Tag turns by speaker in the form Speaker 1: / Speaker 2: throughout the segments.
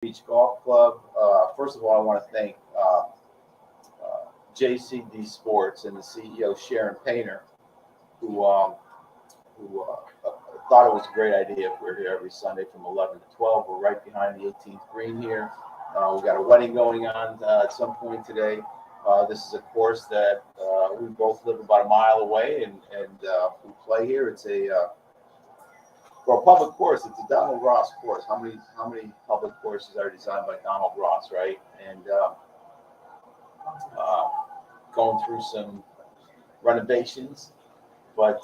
Speaker 1: Beach Golf Club. First of all, I want to thank JCD Sports and the CEO Sharon Painter, who thought it was a great idea if we're here every Sunday from 11 to 12. We're right behind the 18th green here. We've got a wedding going on at some point today. This is a course that we both live about a mile away, and we play here. It's for a public course. It's a Donald Ross course. How many public courses are designed by Donald Ross, right? And going through some renovations, but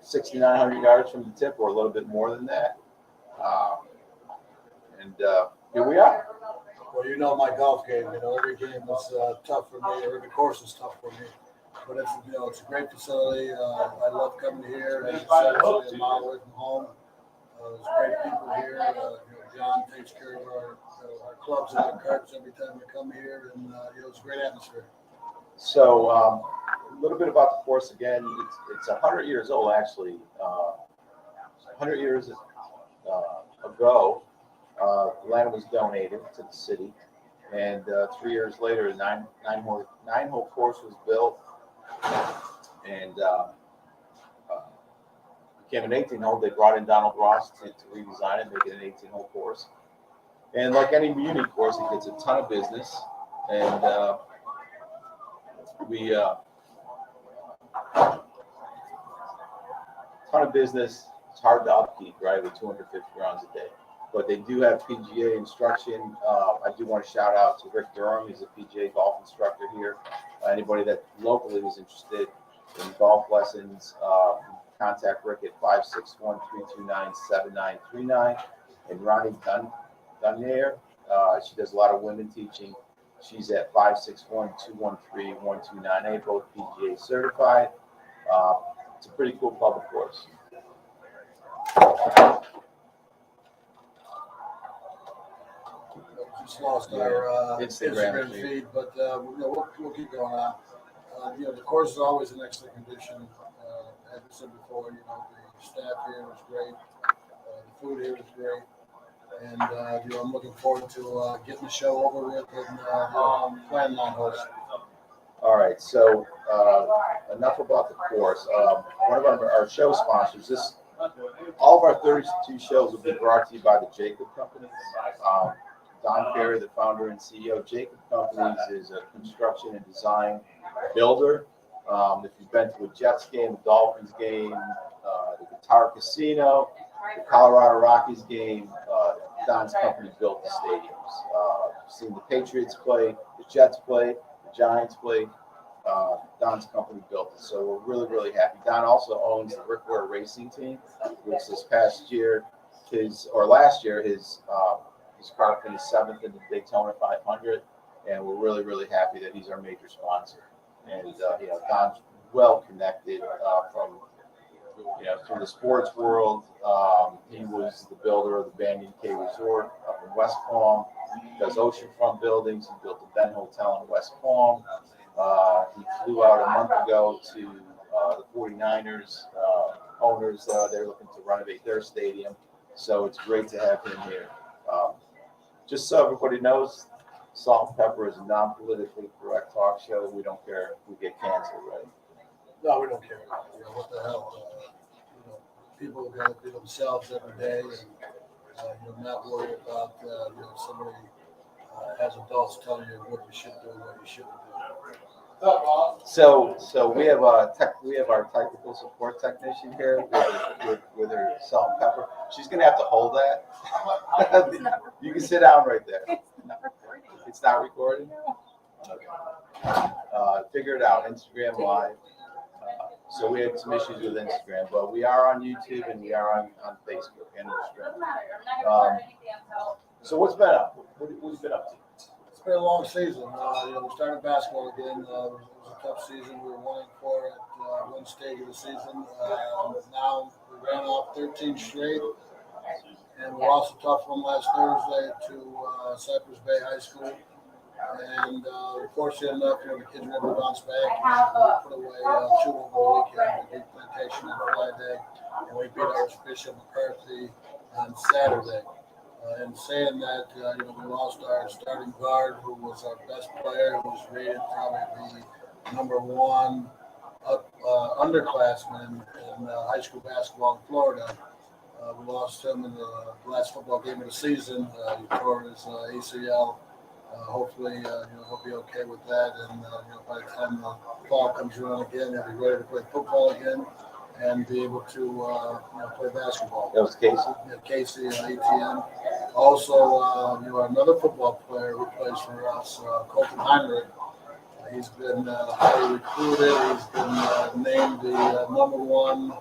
Speaker 1: 6,900 yards from the tip, or a little bit more than that. And here we are.
Speaker 2: Well, you know my golf game. Every game is tough for me. Every course is tough for me. But it's a great facility. I love coming here. As you said, it's only a mile away from home. There's great people here. John takes care of our clubs and our carts every time we come here, and it's a great atmosphere.
Speaker 1: So a little bit about the course again. It's 100 years old, actually. 100 years ago, the land was donated to the city, and 3 years later, a nine-hole course was built, and became an 18-hole. They brought in Donald Ross to redesign it, make it an 18-hole course. And like any muni course, it gets a ton of business, and ton of business. It's hard to upkeep, right, with 250 rounds a day. But they do have PGA instruction. I do want to shout out to Rick Durham. He's a PGA golf instructor here. Anybody that locally is interested in golf lessons, contact Rick at 561-329-7939. And Ronnie Dunnair, she does a lot of women teaching. She's at 561-213-1298, both PGA certified. It's a pretty cool public course.
Speaker 2: Just lost our Instagram feed, but we'll keep going on. The course is always in excellent condition. As I said before, the staff here is great. The food here is great. And I'm looking forward to getting the show over with and planning on hosts.
Speaker 1: All right, so enough about the course. One of our show sponsors, all of our 32 shows will be brought to you by the Jacob Companies. Don Perry, the founder and CEO. Jacob Companies is a construction and design builder. If you've been to a Jets game, a Dolphins game, the Guitar Casino, the Colorado Rockies game, Don's company built the stadiums. You've seen the Patriots play, the Jets play, the Giants play. Don's company built it, so we're really, really happy. Don also owns the Rick Ware Racing Team, which last year his car finished 7th in the Daytona 500, and we're really, really happy that he's our major sponsor. And Don's well connected from the sports world. He was the builder of the Banyan Cay Resort up in West Palm. He does oceanfront buildings. He built the Ben Hotel in West Palm. He flew out a month ago to the 49ers owners. They're looking to renovate their stadium, so it's great to have him here. Just so everybody knows, Salt&Pepper is a non-politically correct talk show. We don't care if we get canceled, right?
Speaker 2: No, we don't care. What the hell? People got to be themselves every day, and not worry about somebody as adults telling you what you should do and what you shouldn't do.
Speaker 1: So we have our technical support technician here with her Salt&Pepper. She's gonna have to hold that. You can sit down right there. It's not recording. Okay. Figure it out. Instagram Live. So we had some issues with Instagram, but we are on YouTube and we are on Facebook and Instagram. So what's been up? What have you been up to?
Speaker 2: It's been a long season. We started basketball again. It was a tough season. We were 1-4 at one stage of the season. Now we ran off 13 straight, and we lost a tough one last Thursday to Cypress Bay High School. And fortunately enough, the kids were able to bounce back. We put away 2 over the weekend. We beat Plantation on Friday, and we beat Archbishop McCarthy on Saturday. In saying that, we lost our starting guard, who was our best player, who was rated probably the number one underclassman in high school basketball in Florida. We lost him in the last football game of the season. He tore his ACL. Hopefully, he'll be okay with that. And by the time the fall comes around again, he'll be ready to play football again and be able to play basketball.
Speaker 1: That was Casey.
Speaker 2: Yeah, Casey and ATM. Also, another football player who plays for us, Colton Heinrich. He's been highly recruited. He's been named the number one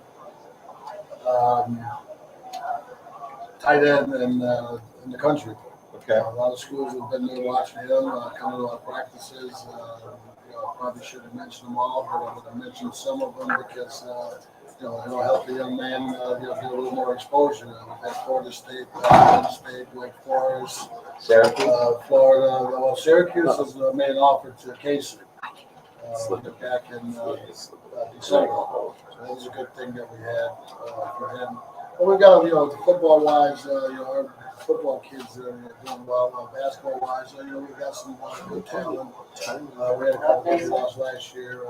Speaker 2: tight end in the country.
Speaker 1: Okay.
Speaker 2: A lot of schools have been there watching him, coming to our practices. I probably should have mentioned them all, but I'm going to mention some of them because it'll help the young man get a little more exposure. We've had Florida State, Penn State, Wake Forest,
Speaker 1: Syracuse,
Speaker 2: Florida. Well, Syracuse has made an offer to Casey back in December. So that was a good thing that we had for him. But we got, football-wise, our football kids are doing well. Basketball-wise, we've got some good talent. We had a couple of lost last year.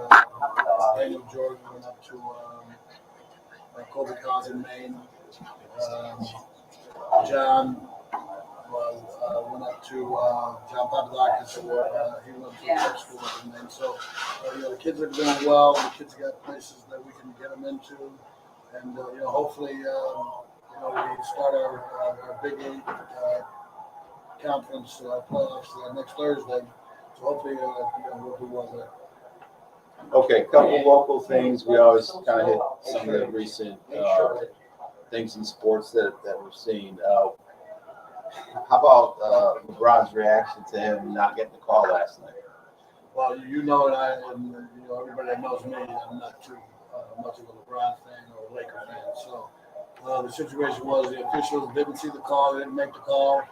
Speaker 2: Daniel Jordan went up to Kobe Cons in Maine. John went up to John Papadakis. He went to tech school in Maine. So, the kids are doing well. The kids got places that we can get them into. And, hopefully, we start our Big Eight conference playoffs next Thursday. So hopefully, we'll do well there.
Speaker 1: Okay, a couple local things. We always kind of hit some of the recent things in sports that we're seeing. How about LeBron's reaction to him not getting the call last night?
Speaker 2: Well, and everybody that knows me, I'm not too much of a LeBron fan or a Laker fan. So the situation was the officials didn't see the call, didn't make the call.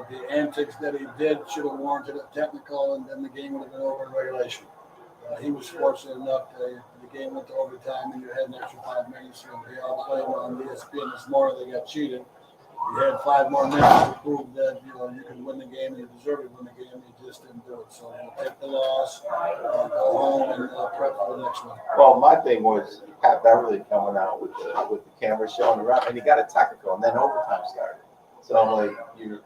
Speaker 2: The antics that he did should have warranted a technical, and then the game would have been over in regulation. He was fortunate enough that the game went to overtime, and you had an extra 5 minutes. They all played on ESPN this morning. They got cheated. You had 5 more minutes to prove that you could win the game and you deserved to win the game. You just didn't do it. So take the loss, go home, and prep for the next one.
Speaker 1: Well, my thing was Pat Beverly coming out with the camera showing around, and he got a technical, and then overtime started. So I'm like, you're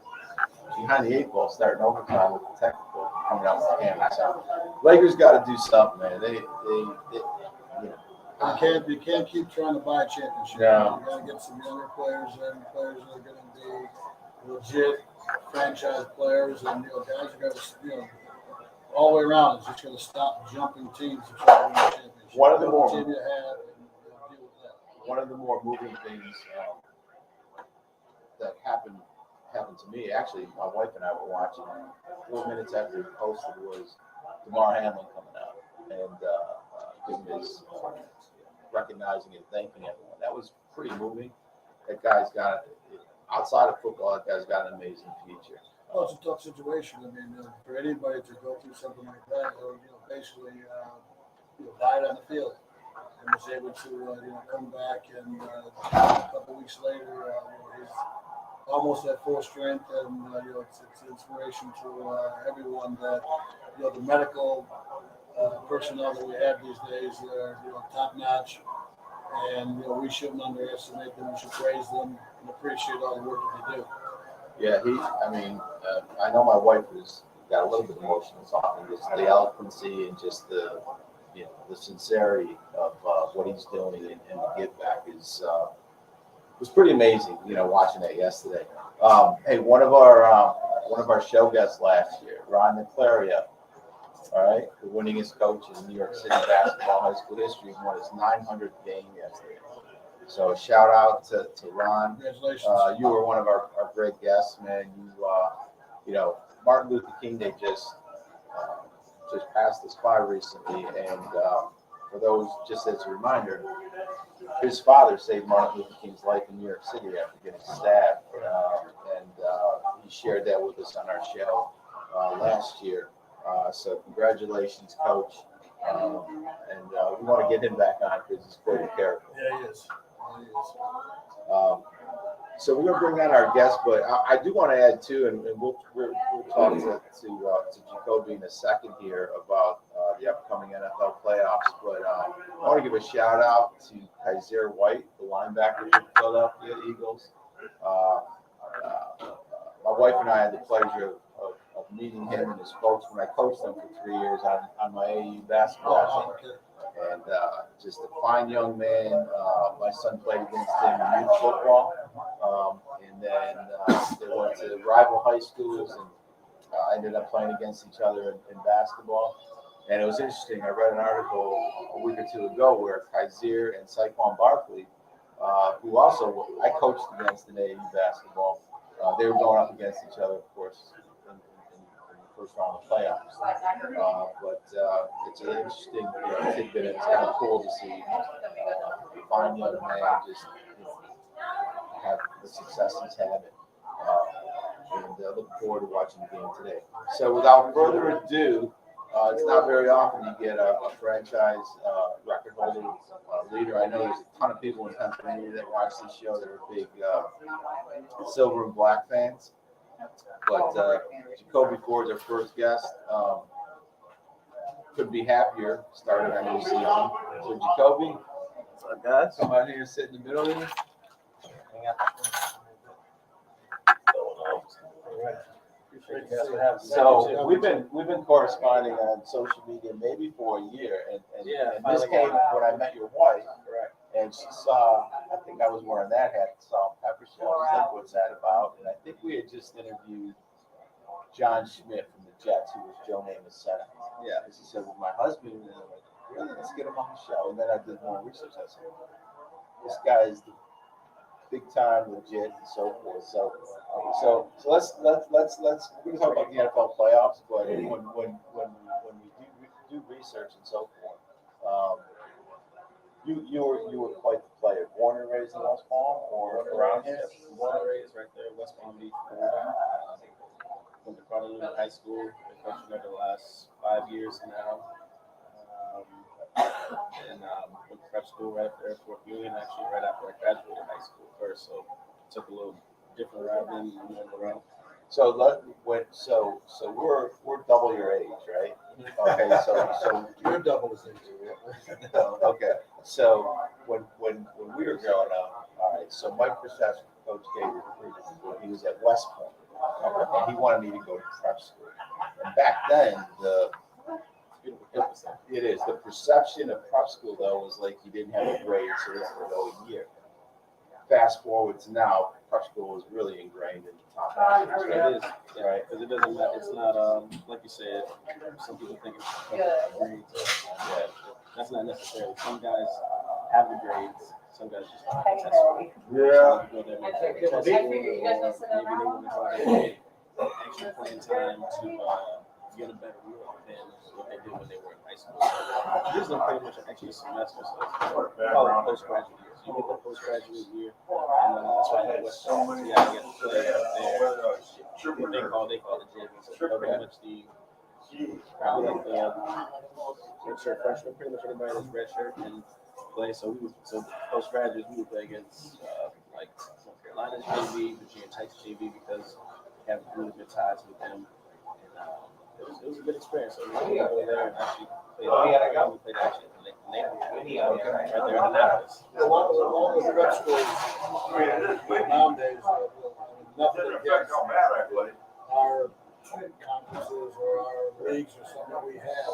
Speaker 1: behind the 8 ball starting overtime with the technical coming out with the camera. So Lakers got to do something, man. They
Speaker 2: You can't keep trying to buy a championship.
Speaker 1: No.
Speaker 2: You got to get some younger players and players that are going to be legit franchise players, and guys are going to all the way around. It's just going to stop jumping teams to try to win the championship.
Speaker 1: One of the more
Speaker 2: team you have and deal with that.
Speaker 1: One of the more moving things that happened to me. Actually, my wife and I were watching 4 minutes after he posted was DeMar Hamlin coming out and giving his recognizing and thanking everyone. That was pretty moving. That guy's got, outside of football, that guy's got an amazing future.
Speaker 2: Well, it's a tough situation. I mean, for anybody to go through something like that, or basically died on the field, and was able to come back, and a couple weeks later, he's almost at full strength, and it's inspiration to everyone that the medical personnel that we have these days are top notch, and we shouldn't underestimate them. We should praise them and appreciate all the work that they do.
Speaker 1: Yeah, I know my wife got a little bit emotional talking, just the eloquency and just the sincerity of what he's doing and the give back was pretty amazing. Watching that yesterday. Hey, one of our show guests last year, Ron McClaria, all right, the winningest coach in New York City basketball high school history, won his 900th game yesterday. So shout out to Ron.
Speaker 2: Congratulations.
Speaker 1: You were one of our great guests, man. Martin Luther King Day just passed us by recently, and for those, just as a reminder, his father saved Martin Luther King's life in New York City after getting stabbed, and he shared that with us on our show last year. So congratulations, Coach, and we want to get him back on because he's quite a character.
Speaker 2: Yeah, he is.
Speaker 1: So we're going to bring on our guest, but I do want to add too, and we'll talk to Jacoby in a second here about the upcoming NFL playoffs. But I want to give a shout out to Kaiser White, the linebacker for the Philadelphia Eagles. My wife and I had the pleasure of meeting him and his folks when I coached them for 3 years on my AAU basketball team. And just a fine young man. My son played against him in youth football. And then they went to rival high schools and ended up playing against each other in basketball. And it was interesting. I read an article a week or two ago where Kaiser and Saquon Barkley, who also I coached against in AAU basketball, they were going up against each other, of course, in the first round of playoffs. But it's an interesting tidbit. It's kind of cool to see a fine young man just have the success he's having. And looking forward to watching the game today. So without further ado, it's not very often you get a franchise record holder leader. I know there's a ton of people in Pennsylvania that watch this show that are big silver and black fans. But Jacoby Ford's our first guest. Couldn't be happier starting our new season. So Jacoby,
Speaker 3: what's up, guys?
Speaker 1: come out here and sit in the middle here. So we've been corresponding on social media maybe for a year, and this came when I met your wife, and she saw, I think I was wearing that hat, the Salt&Pepper show. I was like, what's that about? And I think we had just interviewed John Schmidt from the Jets, who was Joe Namath's center. Yeah, and she said, well, my husband, and I'm like, really, let's get him on the show. And then I did more research. I said, this guy is the big time, legit, and so forth. So let's we're gonna talk about the NFL playoffs, but when we do research and so forth, you were quite the player. Born and raised in West Palm or around here?
Speaker 3: Born and raised right there, West Palm Beach. Went to Carolina High School. Been coaching there the last 5 years now. And went to prep school right up there at Fort Union, actually right after I graduated high school first. So took a little different route than around.
Speaker 1: So we're double your age, right? Okay, so
Speaker 2: You're double as age.
Speaker 1: okay. So when we were growing up, all right. So Mike Perception, Coach Gay recruited me. He was at West Point, and he wanted me to go to prep school. And back then, the perception of prep school though was like you didn't have a grade, so this would go a year. Fast forward to now, prep school is really ingrained in the top.
Speaker 3: It is, right? Because it doesn't matter. It's not like you said. Some people think it's grades. Yeah, that's not necessarily. Some guys have the grades. Some guys just don't have the test.
Speaker 1: Yeah.
Speaker 3: Maybe they want to extra playing time to get a better look than what they did when they were in high school. So this is pretty much an extra semester. So it's called a postgraduate year. So you get the postgraduate year, and that's why I had West Point. So yeah, you get to play up there. What they call the Devins. So pretty much probably like the redshirt freshman. Pretty much anybody that's redshirt can play. So postgraduates we would play against like North Carolina's JV, Virginia Tech's JV because we have really good ties with them. It was a good experience. So we were go there and actually play. We played actually in Naples, right there in Annapolis.
Speaker 2: A lot of the prep schools nowadays, nothing against our conferences or our leagues or something we have.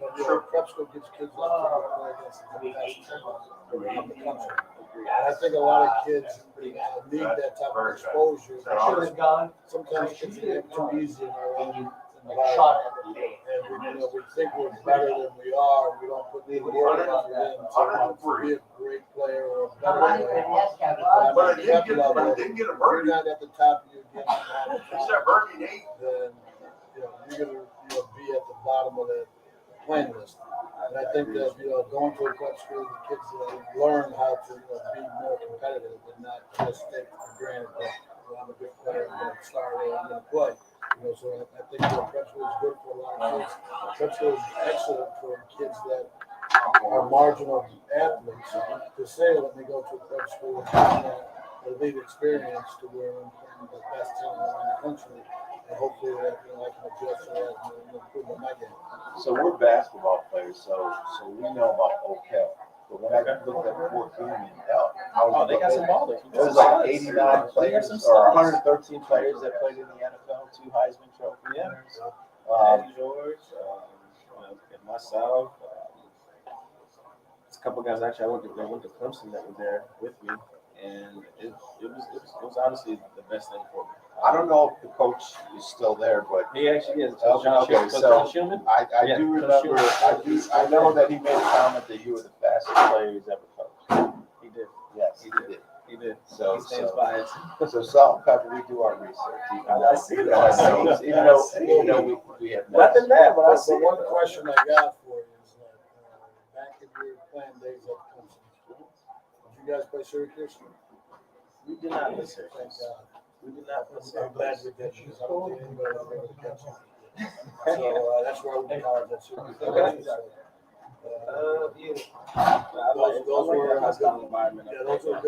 Speaker 2: But prep school gets kids to play against the best in the country. And I think a lot of kids need that type of exposure. Sometimes kids get too easy in our own environment. And we think we're better than we are. We don't put the work effort in to be a great player or a better player. But at that level, if you're not at the top of your game all the time, then you're going to be at the bottom of that playing list. And I think that going to a prep school, the kids learn how to be more competitive and not just take for granted that I'm a good player, I'm going to start or I'm going to play. So I think prep school is good for a lot of kids. Prep school is excellent for kids that are marginal athletes. To say let me go to a prep school a big experience to where I'm playing the best team around the country, and hopefully that I can adjust to that and improve my game.
Speaker 1: So we're basketball players, so we know about Oakell. But when I looked at Fort Union,
Speaker 3: They got some ballers.
Speaker 1: It was like 89 players or 113 players that played in the NFL, 2 Heisman Trophy winners.
Speaker 3: Eddie George, and myself. A couple guys actually I went to Clemson that were there with me, and it was honestly the best thing for me.
Speaker 1: I don't know if the coach is still there, but
Speaker 3: He actually is.
Speaker 1: okay,
Speaker 3: John Schumann.
Speaker 1: I do remember. I know that he made a comment that you were the fastest player he's ever coached.
Speaker 3: He did.
Speaker 1: Yes,
Speaker 3: He did.
Speaker 1: So
Speaker 3: He stands by it.
Speaker 1: So Salt&Pepper, we do our research.
Speaker 3: I see that.
Speaker 1: Even though we have
Speaker 3: Nothing bad, but I see
Speaker 2: But one question I got for you is that back in your playing days at Clemson, did you guys play Syracuse?
Speaker 3: We did not play
Speaker 2: Thank
Speaker 3: Syracuse.
Speaker 2: God.
Speaker 3: We did not play
Speaker 2: I'm glad
Speaker 3: Syracuse.
Speaker 2: we did because I don't think anybody was able to catch him. So that's where I went to college at Syracuse. Those were hostile environment. Yeah, those were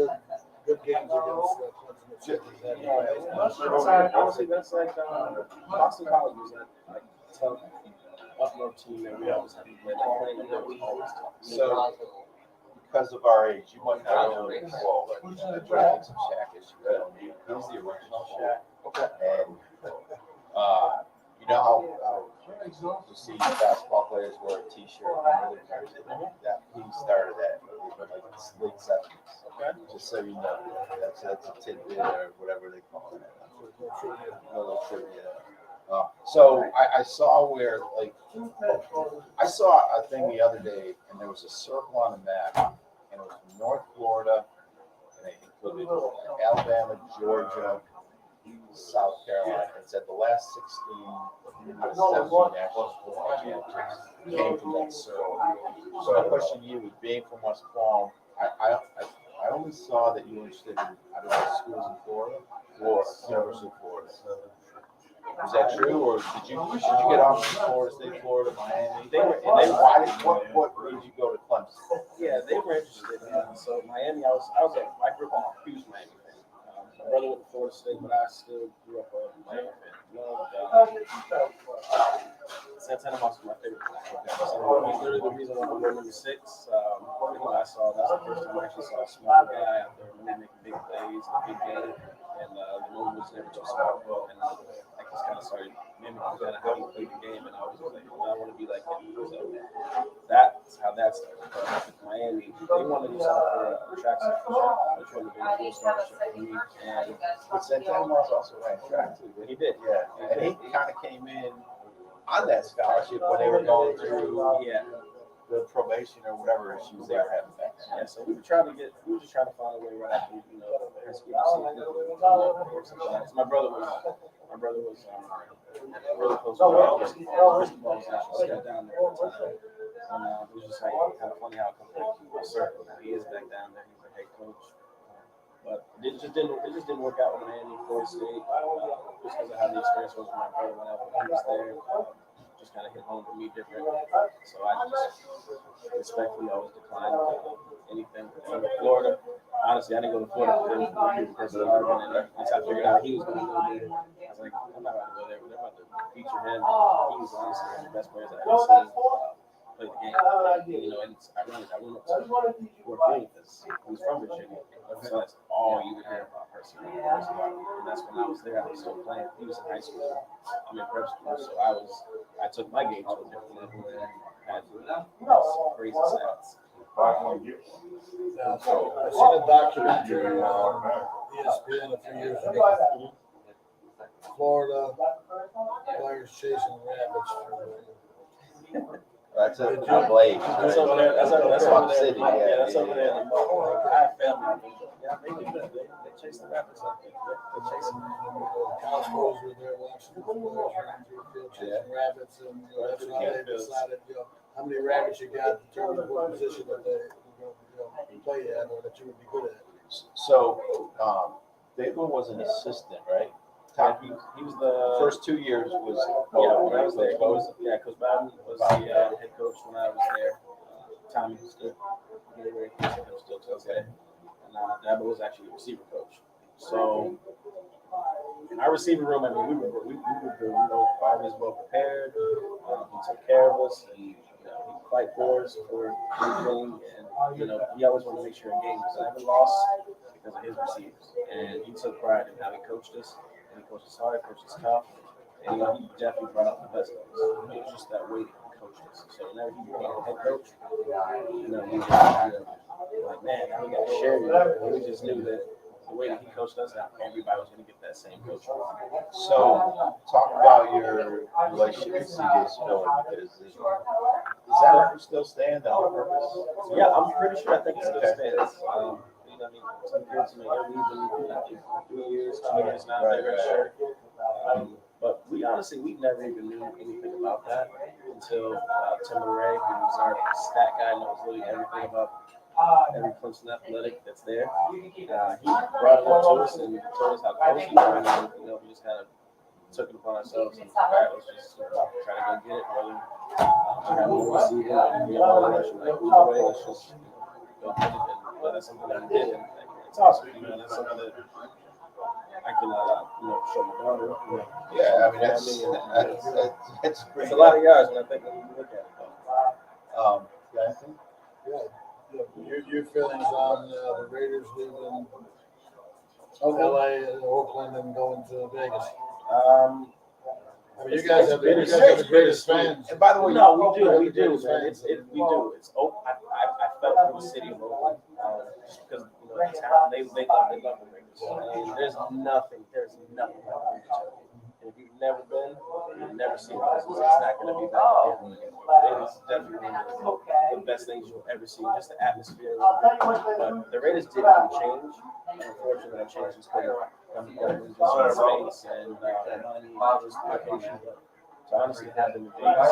Speaker 2: good games against Clemson.
Speaker 3: Honestly, that's like Boston College was like tough upload team that we always had to play. Like, that was always tough.
Speaker 1: So, because of our age, you might not know it well, but the drafting some Shaq is he's the original Shaq. Okay. And you know how you see basketball players wear a T-shirt and really wears it. That he started that in like the late 70s. Okay. Just so you know, that's a tidbit or whatever they call it. A little trivia. So I saw where I saw a thing the other day, and there was a circle on the map, and it was North Florida, and it included Alabama, Georgia, South Carolina. It said the last 16 national football championships came from that circle. So my question to you, with being from West Palm, I only saw that you were interested in, I don't know, schools in Florida, University of Florida. Was that true, or did you get off from Florida State, Florida, Miami? What made you go to Clemson?
Speaker 3: Yeah, they were interested. So Miami, I grew up a huge Miami fan. My brother went to Florida State, but I still grew up a Miami fan. Santana Moss was my favorite player. So he's literally the reason why I wore number 6. I saw that's the first time I actually saw a small guy out there really making big plays, a big game, and the movement was never too small. And I just kind of started mimicking kind of how he played the game, and I was just like, I want to be like him. So that's how that started. Miami, they wanted to do something for a track section, which would have been a cool scholarship for me. And
Speaker 1: But Santana Moss also ran track too.
Speaker 3: he did.
Speaker 1: Yeah, and he kind of came in on that scholarship when they were going through the probation or whatever issues they were having back then.
Speaker 3: Yeah, so we were just trying to find a way right after, high school to see. My brother was really close to Cristobal was actually stepped down there at the time. And it was just like kind of funny how it comes full circle. Now he is back down there. He's a head coach. But it just didn't work out with Miami, Florida State, just because of how the experience was with my brother when he was there. Just kind of hit home for me different. So I just respectfully always declined anything from Florida. Honestly, I didn't go to Florida because of Harvard, and once I figured out he was going to go there, I was like, I'm not about to go there. They're about to feature him. He was honestly one of the best players I've ever seen play the game. And it's ironic. I went up to Fort Union because he was from Virginia. So that's all you would hear about personally. And that's when I was there. I was still playing. He was in high school. I'm in prep school. So I took my game to a different level and had some crazy stats.
Speaker 2: So I seen a documentary on ESPN a few years ago. Florida players chasing rabbits.
Speaker 1: That's a Blade.
Speaker 3: That's over there. That's over there.
Speaker 1: City.
Speaker 3: Yeah, that's over there. I have family. Yeah, they chase the rabbits up there. They chase them.
Speaker 2: College pros were there watching the players run through the field chasing rabbits, and that's how they decided, how many rabbits you got to determine what position that they play at or that you would be good at.
Speaker 1: So, Devin was an assistant, right?
Speaker 3: He was the
Speaker 1: first 2 years was
Speaker 3: when I was there. Coach Bowden was the head coach when I was there. Tommy was still to this day. Dabo was actually a receiver coach. So in our receiver room, I mean, we were always well prepared. He took care of us, and he'd fight for us for anything. And he always wanted to make sure a game was never lost because of his receivers. And he took pride in how he coached us. And he coached us hard, coached us tough, and he definitely brought out the best of us. It was just that way that he coached us. So whenever he became the head coach, we just like, man, now we got to share it. And we just knew that the way that he coached us, that everybody was going to get that same coaching.
Speaker 1: So, talk about your relationship with CJ Spiller, because is that ever still stand on purpose?
Speaker 3: Yeah, I'm pretty sure. I think it still stands. Some kids, they're leaving, I think, 3 years, 2 years now. They're sure. But we never even knew anything about that until Tim Ray, who was our stat guy, knows literally everything about every Clemson athletic that's there. He brought it up to us and told us how close we were, and we just kind of took it upon ourselves and let's just try to go get it, whether we have more receiver or we have more rushing. Like either way, let's just go get it, and that's something that we did, and it's awesome. That's something that I can show my daughter.
Speaker 1: Yeah, I mean that's pretty.
Speaker 3: It's a lot of yards when you look at it.
Speaker 2: Your feelings on the Raiders leaving LA and Oakland and going to Vegas? I mean, you guys are the greatest fans.
Speaker 1: And by the way,
Speaker 3: no, we do, man. We do. It's I felt for the city of Oakland just because the town they love the Raiders. And there's nothing like the Raiders. And if you've never been, you've never seen it. It's not going to be that again. It is definitely the best things you'll ever see. Just the atmosphere. But the Raiders didn't change. Unfortunately, that change was coming just space and money and just location. But to honestly have them in Vegas,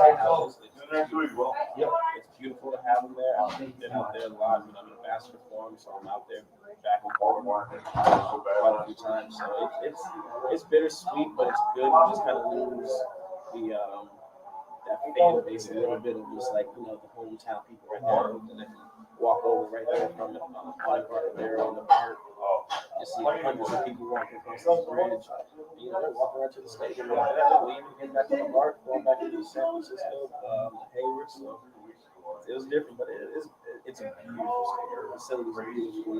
Speaker 3: it's beautiful to have them there. I've been out there a lot. I'm an ambassador for them, so I'm out there back and forth quite a few times. So it's bittersweet, but it's good. We just kind of lose that fan base a little bit of just like the hometown people right there, and then walk over right there from the park there on the park. You see hundreds of people walking across the bridge. They're walking right to the stadium. They're leaving, getting back to the park, going back to San Francisco, Hayward. So it was different, but it's a beautiful stadium. The facilities are beautiful.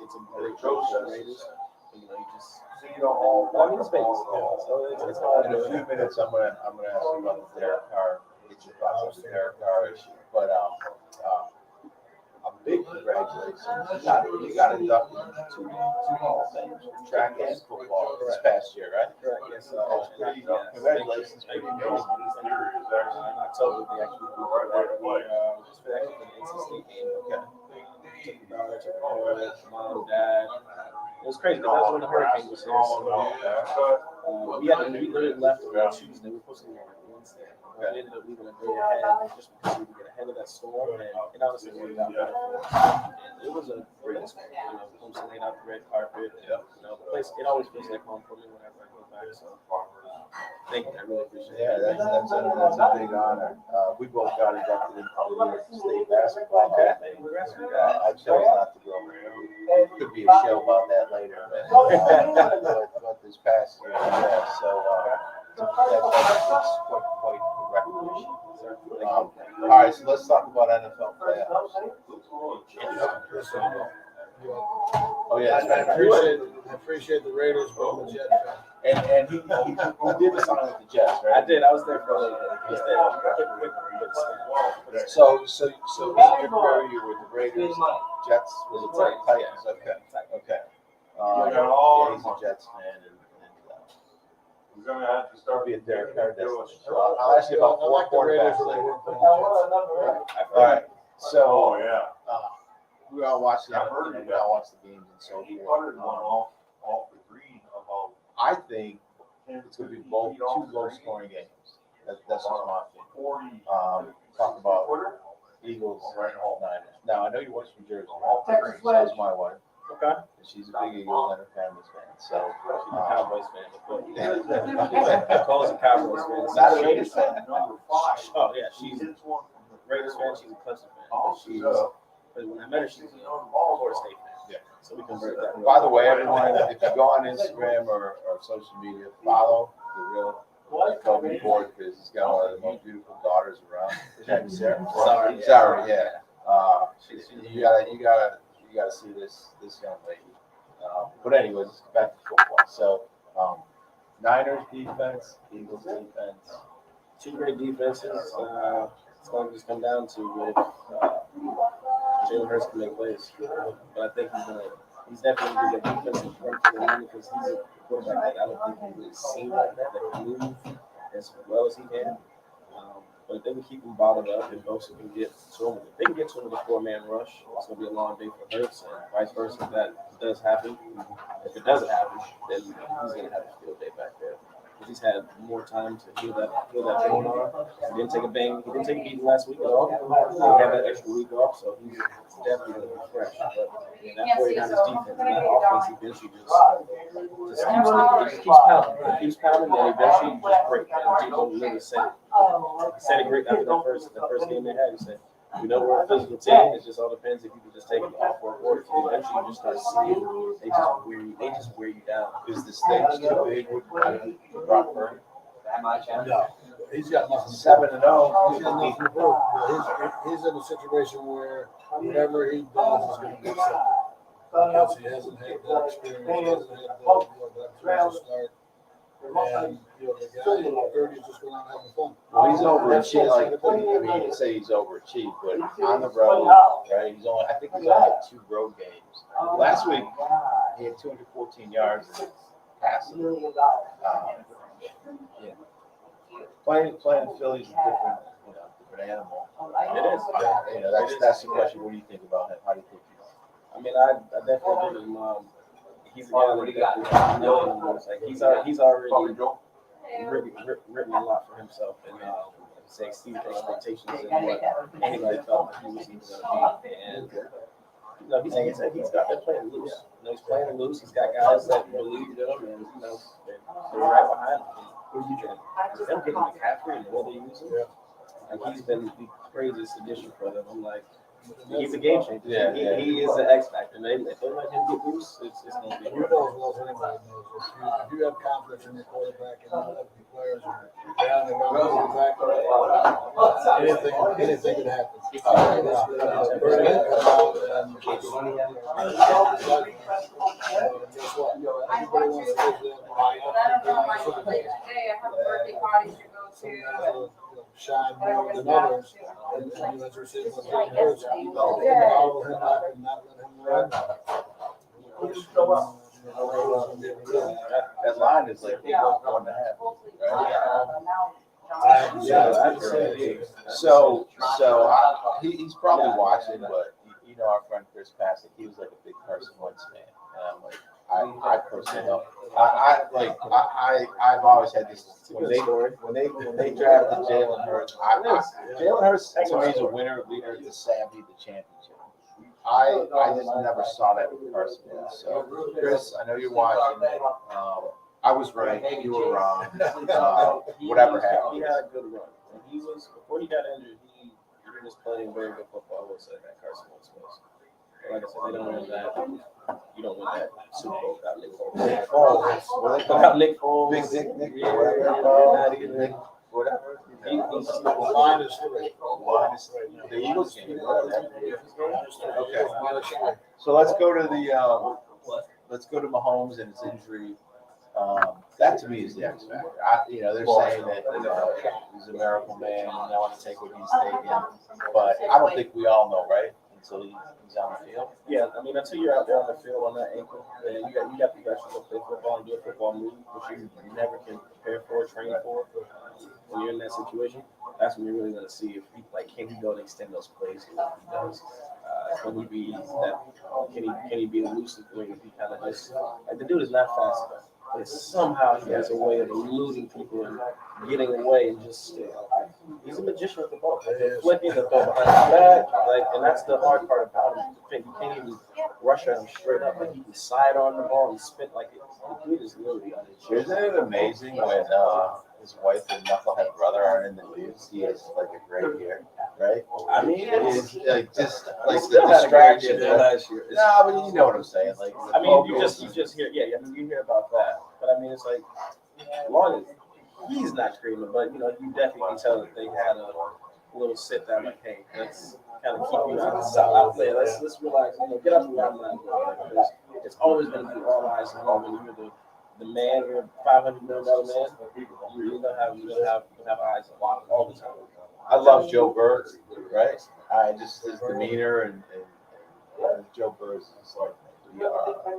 Speaker 3: It's a great coach for the Raiders. It's Vegas. So it's all
Speaker 1: in a few minutes, I'm gonna ask you about the Derek Carr, get your thoughts on the Derek Carr issue. But a big congratulations. You got inducted into two Hall of Fame, track and football this past year, right?
Speaker 3: Correct. Yes.
Speaker 1: That's pretty. Congratulations. Pretty amazing.
Speaker 3: In October, they actually just for the NC State game. Took the daughter, took the parents, mom, dad. It was crazy because that was when the hurricane was here. So, we literally left on Tuesday. We were supposed to leave on Wednesday. We ended up leaving a day ahead just because we would get ahead of that storm, and it honestly worked out better for us. And it was a great experience. Clemson laid out the red carpet. The place, it always feels like home for me whenever I go back. So, thank you. I really appreciate it.
Speaker 1: Yeah, that's a big honor. We both got inducted into the New York State basketball. I chose not to go. Could be a show about that later, but this past year, yeah. So that's quite the recognition. All right, so let's talk about NFL playoffs. Oh yeah,
Speaker 2: I appreciate the Raiders being the Jets fan.
Speaker 1: and he did sign with the Jets, right?
Speaker 3: I did. I was there for a little bit.
Speaker 1: So in your career, you were with the Raiders, Jets, was it Titans? Okay. Yeah, he's a Jets fan, and
Speaker 4: He's gonna have to start
Speaker 1: be a Derek Carr. So I'll ask you about four quarterbacks later. All right. So we all watch the games and so forth. I think it's going to be both two low-scoring games. That's just my opinion. Talk about Eagles, Niners. Now I know you watch from Jersey. So is my wife.
Speaker 3: Okay.
Speaker 1: She's a big Eagles and her family's fan. So
Speaker 3: She's a Cowboys fan. Calls a Cowboys fan.
Speaker 1: Not a Raiders fan.
Speaker 3: Oh yeah, she's a Raiders fan. She's a Clemson fan. But when I met her, she's a Florida State fan.
Speaker 1: Yeah.
Speaker 3: So we convert that.
Speaker 1: By the way, everyone, if you go on Instagram or social media, follow the real Jacoby Ford because he's got one of the most beautiful daughters around. Is that Sarah? Sorry, yeah. You gotta see this young lady. But anyways, back to football. So, Niners defense, Eagles defense.
Speaker 3: Two great defenses. It's going to just come down to if Jalen Hurts can make plays. But I think he's definitely going to get defensive front for the league because he's a quarterback that I don't think he really seen like that can move as well as he can. But if they can keep him bottled up and Bosa can get to him, if they can get to him with a 4-man rush, it's going to be a long day for Hurts and vice versa. If that does happen, if it doesn't happen, then he's going to have a field day back there. Because he's had more time to heal that bone arm. He didn't take a beating last week at all. He had that extra week off, so he's definitely going to be fresh. But that 49ers defense, and that offense eventually just keeps pounding. It keeps pounding, and eventually you just break. And Jalen literally said it. He said it great after the first game they had. He said, "We know we're a physical team. It just all depends if you can just take it all 4 quarters. And eventually you just start seeing they just wear you down."
Speaker 1: Is the stage too big with Brock Purdy?
Speaker 2: No, he's got nothing.
Speaker 1: 7-0.
Speaker 2: He's got nothing to prove. He's in a situation where whatever he does is going to be accepted. Because he hasn't had that experience, he hasn't had that crazy start. And, the guy, Purdy's just going out having fun.
Speaker 1: Well, he's overachieved. You say he's overachieved, but on the road, right? I think he's on 2 road games. Last week, he had 214 yards passing. Playing Philly's a different animal.
Speaker 3: It is.
Speaker 1: That's the question. What do you think about him? How do you think he's?
Speaker 3: I mean, I definitely give him. He's a guy that definitely he's already written a lot for himself and say exceeded expectations and what anybody thought that he was even going to be. And he's got that playing loose. He's playing loose. He's got guys that believe in him, and they're right behind him. Who are you getting? Them getting McCaffrey and what they use him. Like he's been the craziest addition for them. I'm like. He's a game changer. He is the X factor. And if they let him get loose, it's going to be.
Speaker 2: You know as well as anybody knows. If you have confidence in your quarterback and you have the players down and running back, anything can happen. Purdy can come out and guess what? Everybody wants to live there. Shine more than others, and you as receivers hurts. Follow him up and not let him run.
Speaker 1: That line is like 1.5. Right? So he's probably watching, but our friend Chris Passick, he was like a big Carson Wentz fan, and I'm like. I personally don't. I've always had this when they drafted Jalen Hurts. Jalen Hurts to me is a leader to savvy the championship. I just never saw that with Carson Wentz. So Chris, I know you're watching. I was right. You were wrong. Whatever happened.
Speaker 3: He had a good run. When he was before he got injured, he was playing very good football. I will say that Carson Wentz was. Like I said, they don't win that. You don't win that Super Bowl without Nick Foles. Without Nick Foles.
Speaker 1: Big Nick. Whatever.
Speaker 2: The line is straight.
Speaker 1: The Eagles game. Okay. So let's go to Mahomes and his injury. That to me is the X factor. They're saying that he's a miracle man and they want to take what he's taking, but I don't think we all know, right? Until he's on the field.
Speaker 3: Yeah, I mean, until you're out there on the field on that ankle, and you got to actually go play football and do a football move, which you never can prepare for, train for. When you're in that situation, that's when you're really going to see if can he go and extend those plays and what he does. Can he be elusive when he kind of just the dude is not fast enough. But somehow he has a way of eluding people and getting away and just he's a magician with the ball. Flipping the ball behind his back, and that's the hard part about him. You can't even rush at him straight up. He can side on the ball and spin He is literally uninsured.
Speaker 1: Isn't it amazing when his wife and knucklehead brother are in the news? He has like a great hair, right?
Speaker 3: I mean,
Speaker 1: He's like just like the
Speaker 3: still had a great
Speaker 1: distraction.
Speaker 3: year last year.
Speaker 1: No, but you know what I'm saying. Like,
Speaker 3: I mean, you just hear, yeah, I mean, you hear about that, but I mean, it's like, as long as he's not screaming, but you know, you definitely can tell that they had a little sit down, like, hey, let's kind of keep you out of play. Let's relax, you know, get out the limelight, because it's always going to be all eyes on you when you're the man, you're a $500 million man. You're gonna have eyes on you all the time.
Speaker 1: I love Joe Burr, right? I just his demeanor and Joe Burr is just like we are. I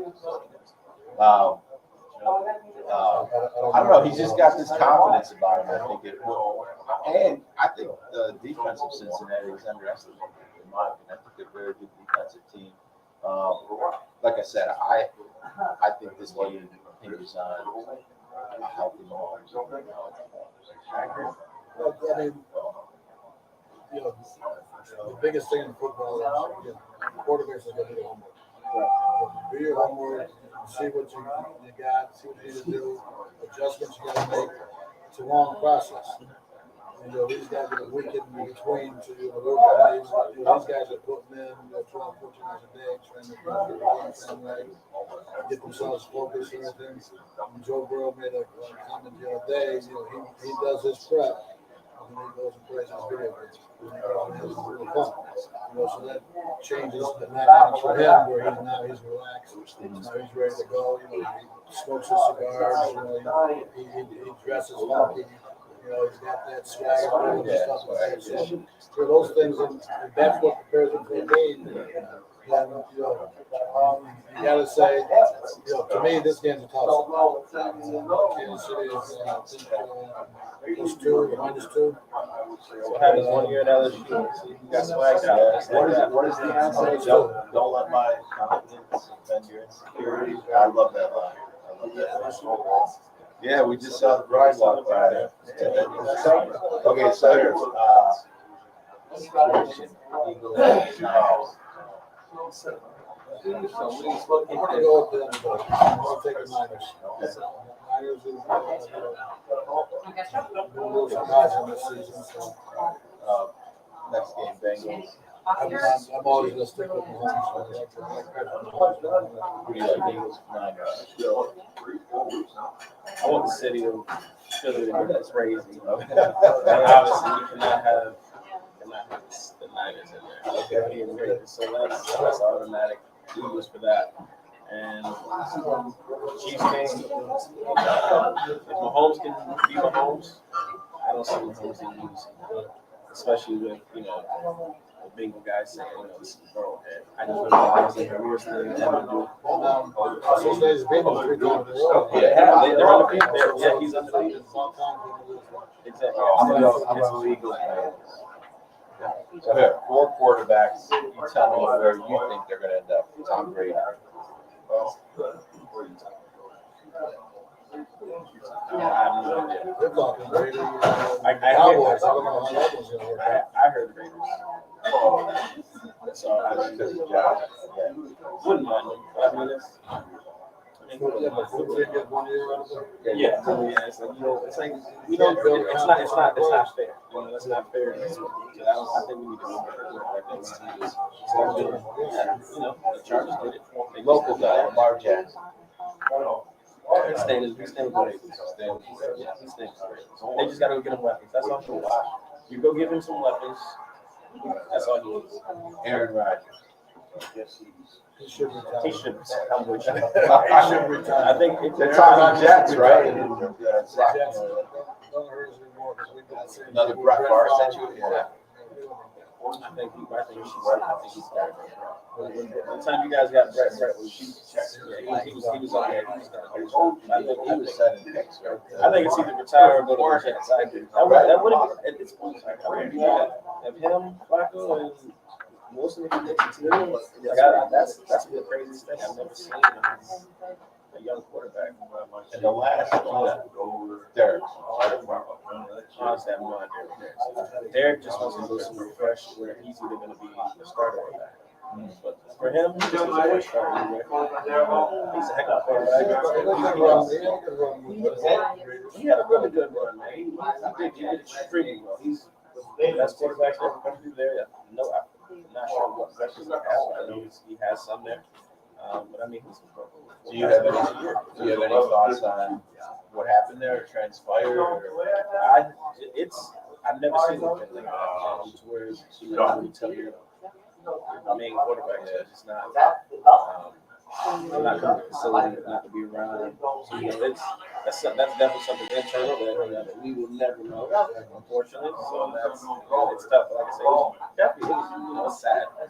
Speaker 1: don't know. He's just got this confidence about him. I think it will, and I think the defense of Cincinnati is underestimated. In my opinion, I think they're a very good defensive team. Like I said, I think this team hinges on a healthy Mahomes.
Speaker 2: Well, I mean, you know, the biggest thing in football is, quarterbacks are going to do homework. Do your homework, see what you got, see what you need to do, adjustments you got to make. It's a long process. These guys are weekend in between to work on these. These guys are putting in 12, 14 hours a day trying to get the game plan right, get themselves focused and everything. And Joe Burrow made a comment the other day. He does his prep, and then he goes and plays his video games. And he goes and has a little fun. So that changes the dynamics for him, where he's relaxed. Now he's ready to go. He smokes his cigars. He dresses funky. He's got that swagger and stuff like that. So those things, and that's what prepares him for the game. Then, you got to say, to me, this game's a toss-up. Kansas City is -2.
Speaker 3: What happens 1 year at LSU? You got swagged out.
Speaker 1: What is the answer? Don't let my confidence offend your insecurity. I love that line. Yeah, we just saw the bride walk by. Okay, so here's
Speaker 2: We're going to go with them, but I'm going to take the Niners. Niners is a little surprising this season. So,
Speaker 1: next game, Bengals.
Speaker 2: I'm always going to stick with Mahomes.
Speaker 1: Who do you like, Bengals, Niners?
Speaker 3: I want the city of Philly to go crazy. And obviously, you cannot have the Niners in there. Okay. So that's automatic. Eagles for that. And Chiefs game. If Mahomes can be Mahomes, I don't see Mahomes in losing. Especially with the Bengal guys saying, this is Burrow head. I just want to say the weirdest thing ever to do.
Speaker 2: Cincinnati's beaten them 3 times in a row.
Speaker 3: Yeah, they're undefeated. Yeah, he's undefeated. Exactly.
Speaker 1: I'm going to Eagles. So here, 4 quarterbacks. You tell me where you think they're going to end up. Tom Brady.
Speaker 3: I have no idea.
Speaker 2: They're talking Brady.
Speaker 3: Cowboys.
Speaker 2: I don't know how that one's going to work out.
Speaker 3: I heard the Raiders. So I wouldn't mind them. I mean,
Speaker 2: Get 1 year out of them.
Speaker 3: yeah. It's like we don't. It's not fair. That's not fair. So I think we need to go back. The Chargers did it.
Speaker 1: Local guy, Lamar Jackson.
Speaker 3: He's staying with the Raiders. They just got to go get him weapons. That's all he needs. You go give him some weapons. That's all he needs.
Speaker 1: Aaron Rodgers.
Speaker 2: He should retire.
Speaker 3: He should. I'm with you.
Speaker 2: He should retire.
Speaker 3: I think
Speaker 1: They're talking Jets, right?
Speaker 2: Jets, don't hurt us anymore because we've got
Speaker 1: Another Brett Favre situation. Yeah.
Speaker 3: I think he's there. By the time you guys got Brett was he was on there.
Speaker 1: He was setting picks, right?
Speaker 3: I think it's either retire or go to the Jets. I agree. That would have at this point. I wouldn't be mad. Have him, Flacco, and Wilson if he makes it to them. That's the craziest thing I've never seen. A young quarterback.
Speaker 1: And the last Derek.
Speaker 3: Honestly, I have no idea what Derek. Derek just wants to go somewhere fresh where he's either going to be the starter or back. But for him, he's just a boy star anyway. He's a heck of a quarterback. He had a really good run, man. He did extremely well. He's the best quarterback to ever come through there. No, I'm not sure what possessions he has. I know he has some there. But I mean, he's
Speaker 1: Do you have any thoughts on what happened there, or transpired?
Speaker 3: I've never seen anything like that. To where you tell your main quarterback that it's not. I'm not coming to the facility, not to be around. So, that's definitely something internal that we will never know, unfortunately. So it's tough. Like I say, it was sad. I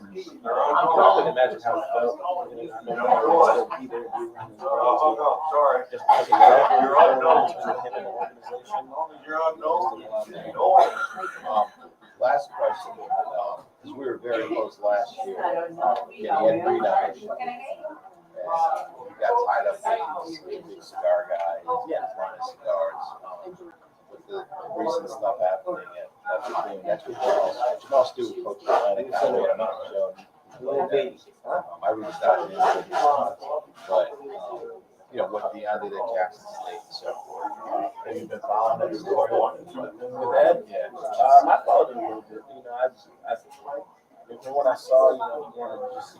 Speaker 3: couldn't imagine how it felt. I know I would still be there, be around his
Speaker 4: Sorry.
Speaker 3: just because of that. You're on between him and the organization.
Speaker 4: You're on
Speaker 1: Last question, because we were very close last year, getting Ed Reed on the show. And he got tied up with this big cigar guy, running cigars. With the recent stuff happening at Jamal Stewart, Coach Atlantic, I reached out to him, but with the end of the Jackson State. So, have you been following that story?
Speaker 3: With Ed?
Speaker 1: Yeah.
Speaker 3: I followed him a little bit. From what I saw, he wanted to just to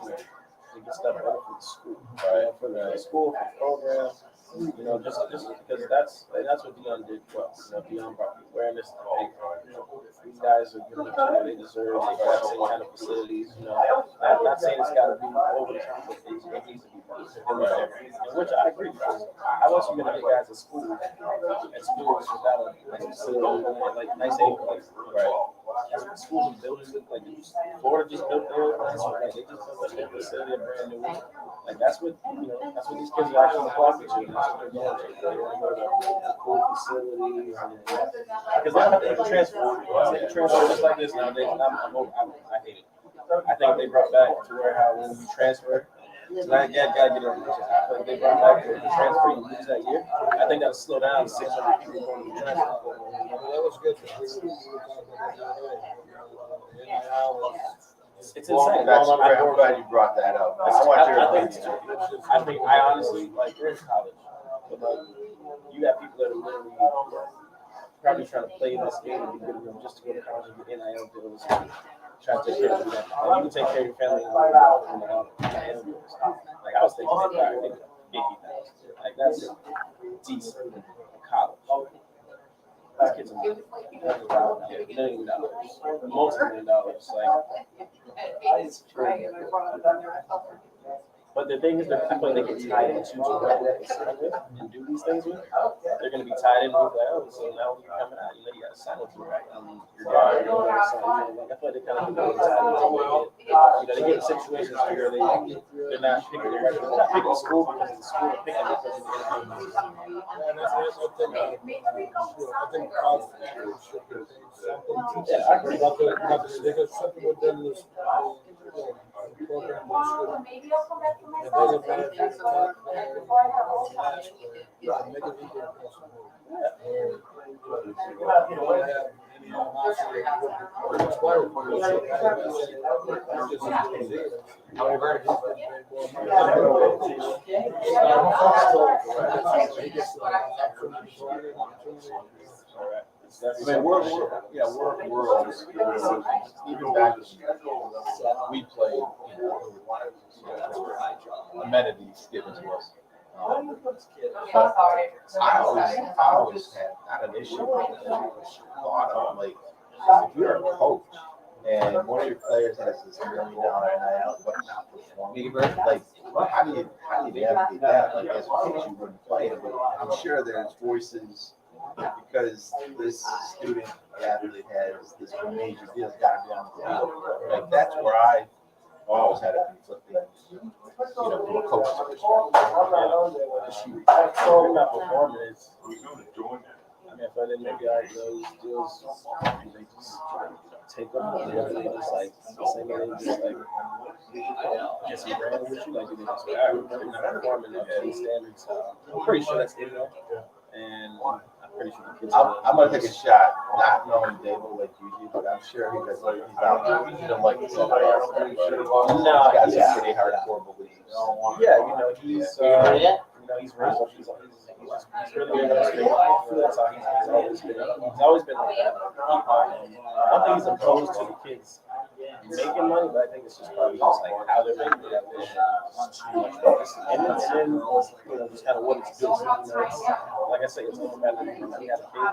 Speaker 3: get stuff better for the school, right? For the school, for the program, just because that's what Dion did well. Dion brought the awareness. These guys are giving them what they deserve. They got the same kind of facilities. I'm not saying it's got to be over the top, but it needs to be better. Which I agree because I want you to get guys at schools without a nice facility, like nice place, right? That's what schools are building with, like Florida just built there. They just built their facility, a brand new one. Like that's what these kids are actually flocking to. That's what they're going to. They want to go to cool facilities because they don't have to transfer. They can transfer just like this nowadays. And I hate it. I think they brought back to where when you transfer. So that gotta get over. But they brought back the transfer, you lose that year. I think that'll slow down 600 people going to the transfer.
Speaker 2: That was good.
Speaker 3: It's insane.
Speaker 1: I'm glad you brought that up.
Speaker 3: I think I honestly we're in college, but you got people that are literally probably trying to play this game and be good enough just to go to college and get NIL deals. Try to take care of that. You can take care of your family and NIL deals. Like I was thinking, maybe 50,000. Like that's decent college. These kids are $1 million, multi-million dollars. But the thing is, the people they get tied into and do these things with, they're going to be tied in with so now when you're coming out, you got to sign with them, right? You're I feel like they kind of tied into it. They get in situations where they're not picking the right, they're not picking the school because the school is picking it because of the
Speaker 2: I think college should be something.
Speaker 3: Yeah, I agree.
Speaker 2: Because something with them is program was good. It doesn't matter if it's top player or last player. Make it equal across the board. You don't have any animosity with the player. However, he's been paid more money. He gets the opportunity.
Speaker 1: I mean, we're in worlds even back when we played, amenities given to us. But I always had not an issue with the thought of if you're a coach and one of your players has this $1 million NIL but not performing, how do you navigate that? As a coach, you wouldn't play it, but I'm sure there's voices. Because this student athlete has this major deal, it's got to be on the field. That's where I always had a conflicting, from a coach's perspective.
Speaker 3: They're not performing. I feel like maybe those deals, they just take them and they just same way they just get some brand with you, they just they're not performing up to these standards. I'm pretty sure that's in there. And I pretty sure the kids
Speaker 1: I'm gonna take a shot, not knowing David like you do, but I'm sure he's out there. He don't like to say that. He's got some pretty hardcore beliefs.
Speaker 3: Yeah, you know, he's raised up. He's really interesting. That's how he's always been. He's always been like that. I don't think he's opposed to the kids making money, but I think it's just probably just like how they're making it. It's too much money. And just kind of what it's doing. Like I say, it's going better than he had a kid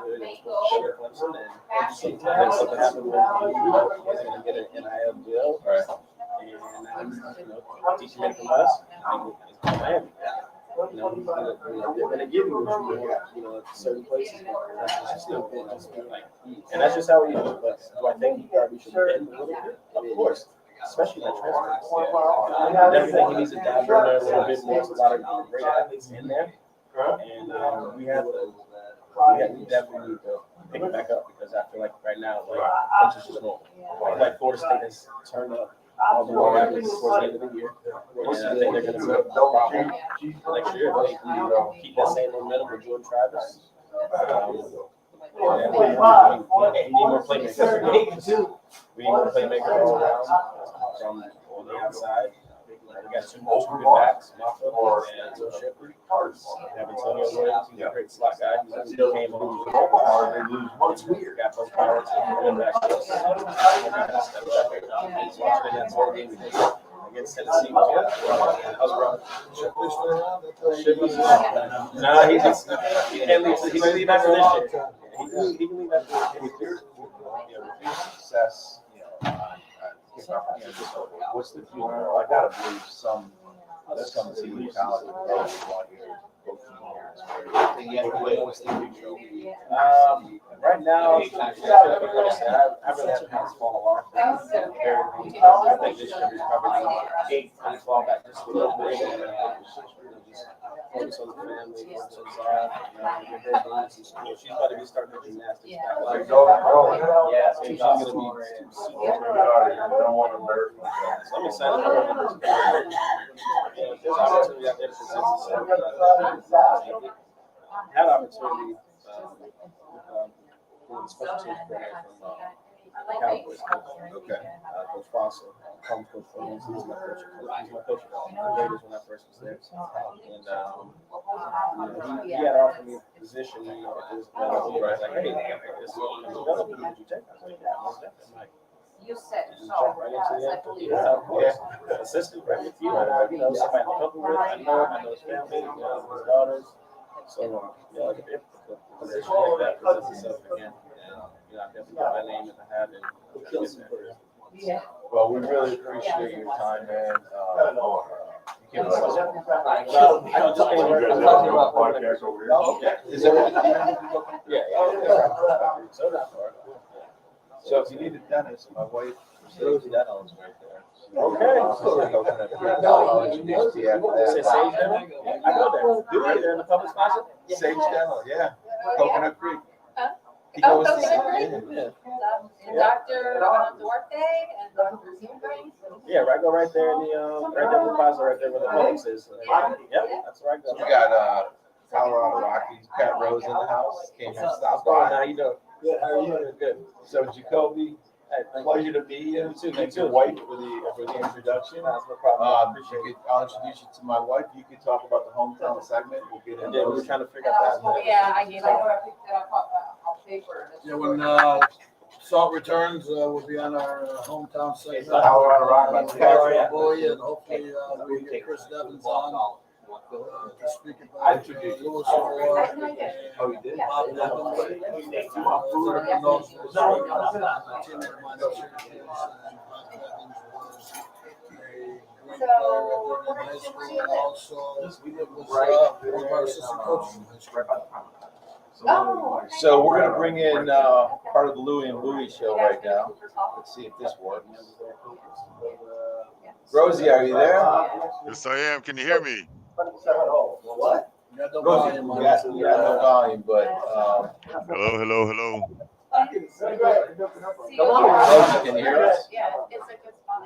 Speaker 3: with Clemson, and something happened when he wasn't going to get an NIL deal.
Speaker 1: Right.
Speaker 3: And teaching him from us, he's going to Miami. They're going to give you what you want, at certain places. That's just and that's just how he is. But do I think he probably should bend a little bit? Of course. Especially that transfer. I definitely think he needs to dive in there a little bit more. There's a lot of great athletes in there. And we definitely need to pick it back up because I feel like right now, punch is just normal. Like Florida State has turned up all the more athletes towards the end of the year. And I think they're going to be a problem next year. They can keep that same momentum with Jordan Travis. We need more playmakers. We need more playmakers all around from on the outside. We got two good backs, Maffa and Shepard. We have Antonio Williams. He's a great slot guy. He came on. It's weird. Got both powers and backs. He's watching that sort of game against Tennessee. How's Rob? Nah, he can't leave. He can leave after this year. He can leave after this year.
Speaker 1: Success, what's the future? I gotta believe some team in college will probably want you to go 2 years. What's the future?
Speaker 3: Right now, I really haven't had to fall off. I think this year is probably going to fall back just a little bit. Just focus on the family, focus on Zara. Get her doing some school. She's about to be starting her gymnastics back. Yeah, so she's going to be super.
Speaker 4: Don't want to embarrass myself.
Speaker 3: So I'm excited for her. There's opportunity out there to present itself. Had opportunity with special teams program from Cowboys coach.
Speaker 1: Okay.
Speaker 3: Coach Foster, Coach Williams, he's my coach. He's my coach at the Raiders when I first was there. And he had offered me a position, if it was better. He was like, hey, this is development. Would you take? I was like, yeah, most definitely. I'm like,
Speaker 5: You said
Speaker 3: and
Speaker 5: so.
Speaker 3: jump right into it. Yeah, of course. Assistant, right with you. Somebody to help him with. I know his family, his daughters. So, like if the position like that presents itself again, I definitely got my name in the hat and kill some players.
Speaker 5: Yeah.
Speaker 1: Well, we really appreciate your time, man.
Speaker 3: I just came right from talking about
Speaker 4: podcast over here.
Speaker 1: Is everything?
Speaker 3: Yeah. So not far.
Speaker 1: So if you need a dentist, my wife, Rosie Dental is right there.
Speaker 3: Okay.
Speaker 1: I'll introduce you after
Speaker 3: Say
Speaker 1: that.
Speaker 3: Sage Dental? I go there. Right there in the public plaza?
Speaker 1: Sage Dental, yeah. Coconut Creek. He
Speaker 5: Oh,
Speaker 1: goes to
Speaker 5: Coconut
Speaker 1: yeah.
Speaker 5: And Dr. Duarte and Dr. Rememebring.
Speaker 3: Yeah, right. Go right there in the plaza, right there where the Publix is. Yep, that's where I go.
Speaker 1: We got Colorado Rockies, Pat Rose in the house. Came from South
Speaker 3: How
Speaker 1: by.
Speaker 3: you doing? Good. How are you? Good.
Speaker 1: So Jacoby, pleasure to meet you. Thank your wife for the introduction.
Speaker 3: That's no problem.
Speaker 1: I'll introduce you to my wife. You can talk about the hometown segment. We'll get into
Speaker 3: Yeah, we were
Speaker 1: those.
Speaker 3: trying to figure out that.
Speaker 5: Yeah, I picked it up on paper.
Speaker 2: Yeah, when Salt returns, we'll be on our hometown segment.
Speaker 1: Colorado Rockies.
Speaker 2: Boy, and hopefully we can get Chris Devins on to speak about Louis War.
Speaker 1: Oh, you did?
Speaker 2: Bob Devins. Everyone knows Louis War. A teammate of mine at Syracuse, and Bob Devins was a great player at Devin High School, and also was one of our assistant coaches in high school.
Speaker 1: So we're gonna bring in part of the Louie and Louie show right now. Let's see if this works. Rosie, are you there?
Speaker 6: Yes, I am. Can you hear me?
Speaker 1: What?
Speaker 2: You got no
Speaker 1: Rosie,
Speaker 2: volume
Speaker 1: we
Speaker 2: on
Speaker 1: got
Speaker 2: it.
Speaker 1: no volume, but
Speaker 6: Hello.
Speaker 1: Rosie, can you hear us?
Speaker 5: Yeah, it's a good spot.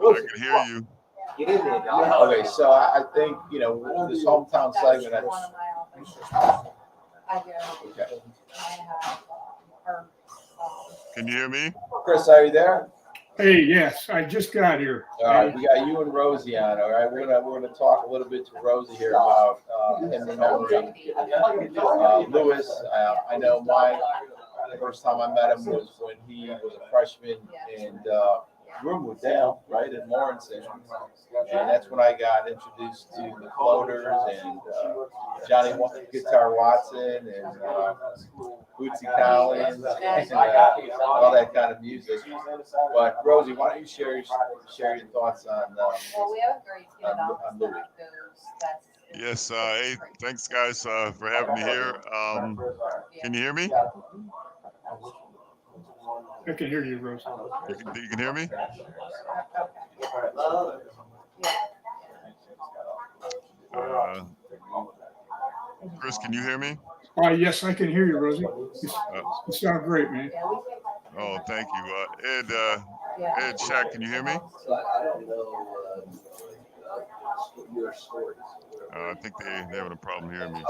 Speaker 6: I can hear you.
Speaker 1: Okay, so I think this hometown segment.
Speaker 5: I do.
Speaker 1: Okay.
Speaker 5: I have,
Speaker 6: Can you hear me?
Speaker 1: Chris, are you there?
Speaker 7: Hey, yes, I just got here.
Speaker 1: All right, we got you and Rosie on. All right, we're gonna talk a little bit to Rosie here about him remembering Lewis. I know the first time I met him was when he was a freshman and room with Dale, right, in Lawrence, and that's when I got introduced to the Floaters and Johnny Guitar Watson and Bootsy Collins and all that kind of music. But Rosie, why don't you share your thoughts on
Speaker 5: well, we have a great team
Speaker 1: on Louis?
Speaker 5: that's.
Speaker 6: Yes. Hey, thanks guys for having me here. Can you hear me?
Speaker 7: I can hear you, Rose.
Speaker 6: You can hear me? Chris, can you hear me?
Speaker 7: Yes, I can hear you, Rosie. You sound great, man.
Speaker 6: Oh, thank you. Ed, Shaq, can you hear me? I think they're having a problem hearing me.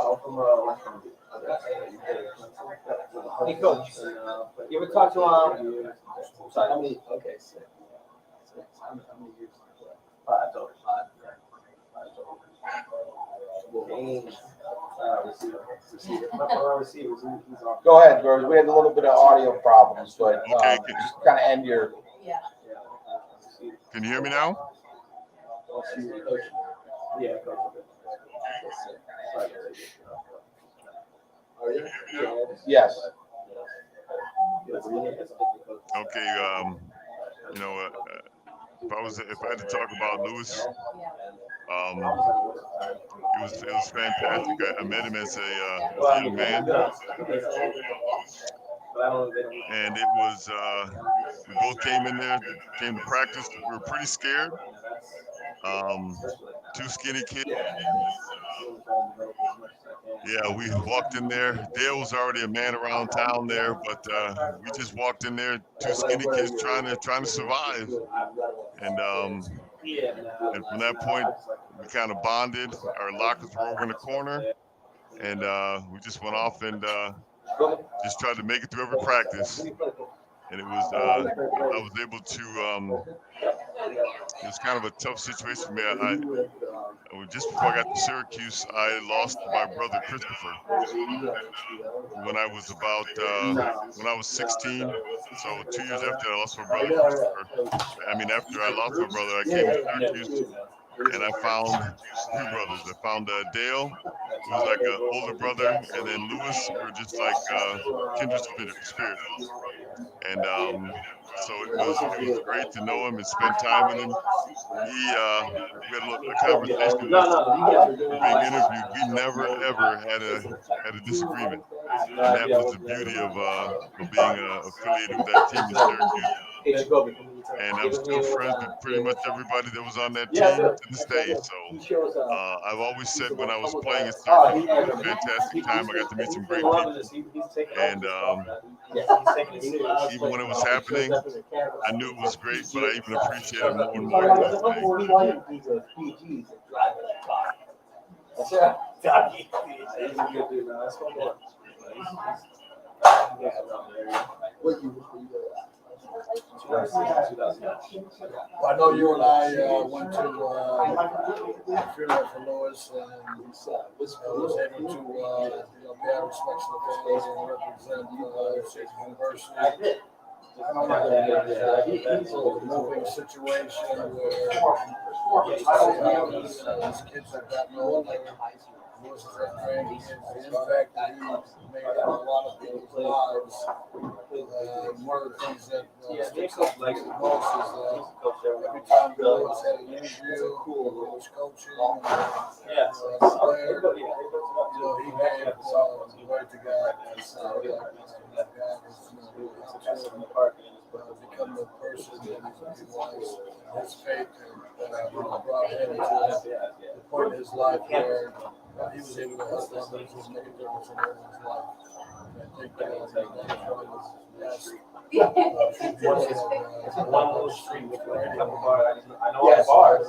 Speaker 3: Hey, coach, you ever talk to sorry, okay, six. How many years? 5 total.
Speaker 1: Go ahead, Rosie. We had a little bit of audio problems, but
Speaker 6: Okay,
Speaker 1: just kind of end your.
Speaker 6: Can you hear me now?
Speaker 3: Yeah, coach.
Speaker 1: Yes.
Speaker 6: Okay. If I had to talk about Lewis, it was fantastic. I met him as a young man, and it was we both came to practice. We were pretty scared. Two skinny kids. Yeah, we walked in there. Dale was already a man around town there, but we just walked in there, two skinny kids trying to survive. And from that point, we kind of bonded. Our lockers were over in the corner, and we just went off and just tried to make it through every practice. And it was I was able to. It was kind of a tough situation for me. Just before I got to Syracuse, I lost my brother Christopher when I was 16. So 2 years after I lost my brother Christopher, after I lost my brother, I came to Syracuse and I found 3 brothers. I found Dale, who was like an older brother, and then Lewis. We were just like kindred spirits. And so it was great to know him and spend time with him. We had a conversation being interviewed. We never ever had a disagreement, and that was the beauty of being affiliated with that team in Syracuse. And I'm still friends with pretty much everybody that was on that team to this day. So I've always said when I was playing at Syracuse, it was a fantastic time. I got to meet some great people, and even when it was happening, I knew it was great, but I even appreciate it more and more to this day.
Speaker 2: I know you and I went to funeral for Lewis, and was able to pay our respects to the family and represent State University. It's a moving situation where his kids have gotten older. Lewis is that grandkids. The impact that he made on a lot of people's lives. One of the things that sticks up like the most is every time Lewis had an interview, was coaching, player, he gave the word to God. God has become the person that he was. His faith brought him to the point in his life where he was able to help others and make a difference in everyone's life. I think that was one of the best. One little street with a couple bars. I know all the bars.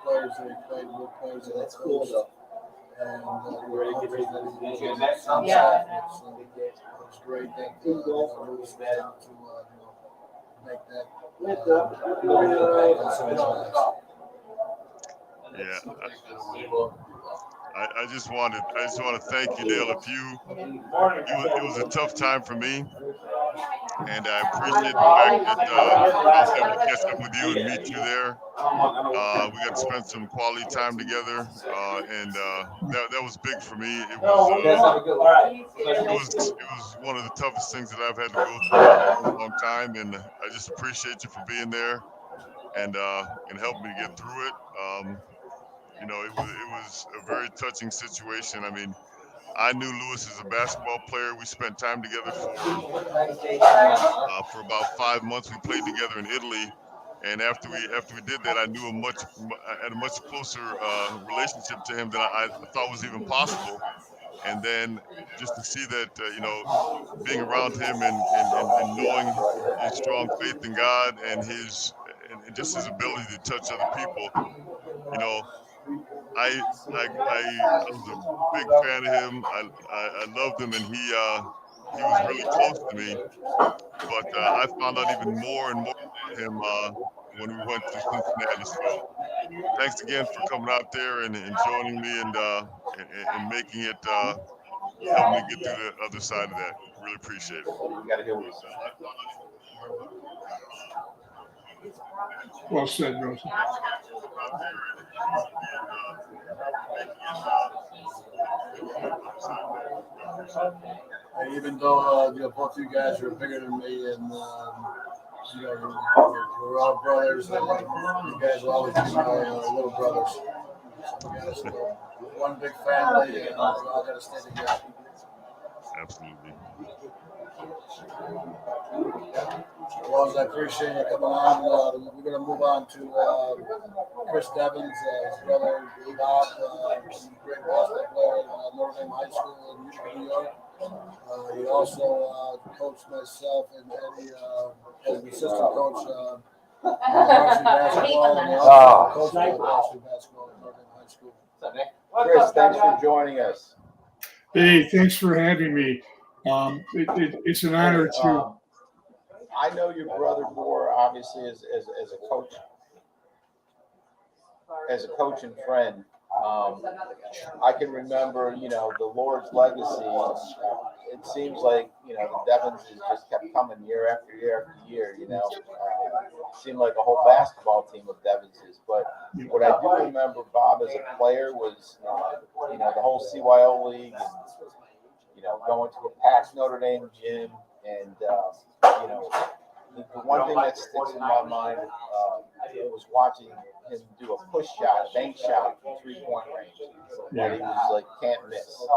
Speaker 2: players that he played with, players that he coached, and coaches that he was on the staff with. So it's great that Lewis was able to make that great impact on some of his lives.
Speaker 6: Yeah. I just want to thank you, Dale. It was a tough time for me, and I appreciate the fact that I was able to catch up with you and meet you there. We got to spend some quality time together, and that was big for me. It was one of the toughest things that I've had to go through in a long time, and I just appreciate you for being there and helping me get through it. You know, it was a very touching situation. I mean, I knew Lewis as a basketball player. We spent time together for about 5 months. We played together in Italy, and after we did that, I had a much closer relationship to him than I thought was even possible. And then just to see that, you know, being around him and knowing his strong faith in God and just his ability to touch other people, you know, I was a big fan of him. I loved him, and he was really close to me. But I found out even more and more about him when we went to Cincinnati. So thanks again for coming out there and joining me and making it help me get through the other side of that. Really appreciate it.
Speaker 1: You got to hear what he's saying.
Speaker 7: Well said, Rosie.
Speaker 2: Even though both you guys are bigger than me, and we're all brothers, and you guys will always be my little brothers. So we got one big family, and we all got to stay together.
Speaker 6: Absolutely.
Speaker 2: Well, I appreciate you coming on. We're going to move on to Chris Devins, his brother Bob, great basketball player at Notre Dame High School in New York. He also coached myself and Eddie as an assistant coach varsity basketball, and he also coached varsity basketball at Notre Dame High School.
Speaker 1: Chris, thanks for joining us.
Speaker 7: Hey, thanks for having me. It's an honor to.
Speaker 1: I know your brother more, obviously, as a coach and friend. I can remember, the Lord's legacy. It seems like, the Devins has just kept coming year after year after year, It seemed like a whole basketball team of Devinses. But what I do remember, Bob, as a player was, the whole CYO league and, going to a packed Notre Dame gym. And, the one thing that sticks in my mind was watching him do a push shot, bank shot from 3-point range. That he was like, can't miss.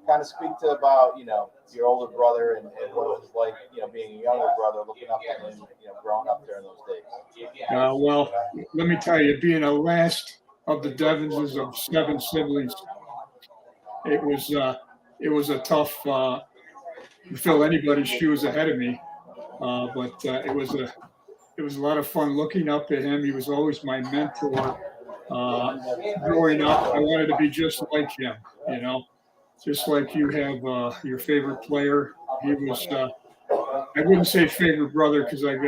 Speaker 1: Kind of speak to about, your older brother and what it was like, being a younger brother, looking up at him, growing up there in those days.
Speaker 7: Well, let me tell you, being a last of the Devinses of 7 siblings, it was a tough to fill anybody's shoes ahead of me. But it was a lot of fun looking up at him. He was always my mentor. Growing up, I wanted to be just like him, just like you have your favorite player. He was, I wouldn't say favorite brother because I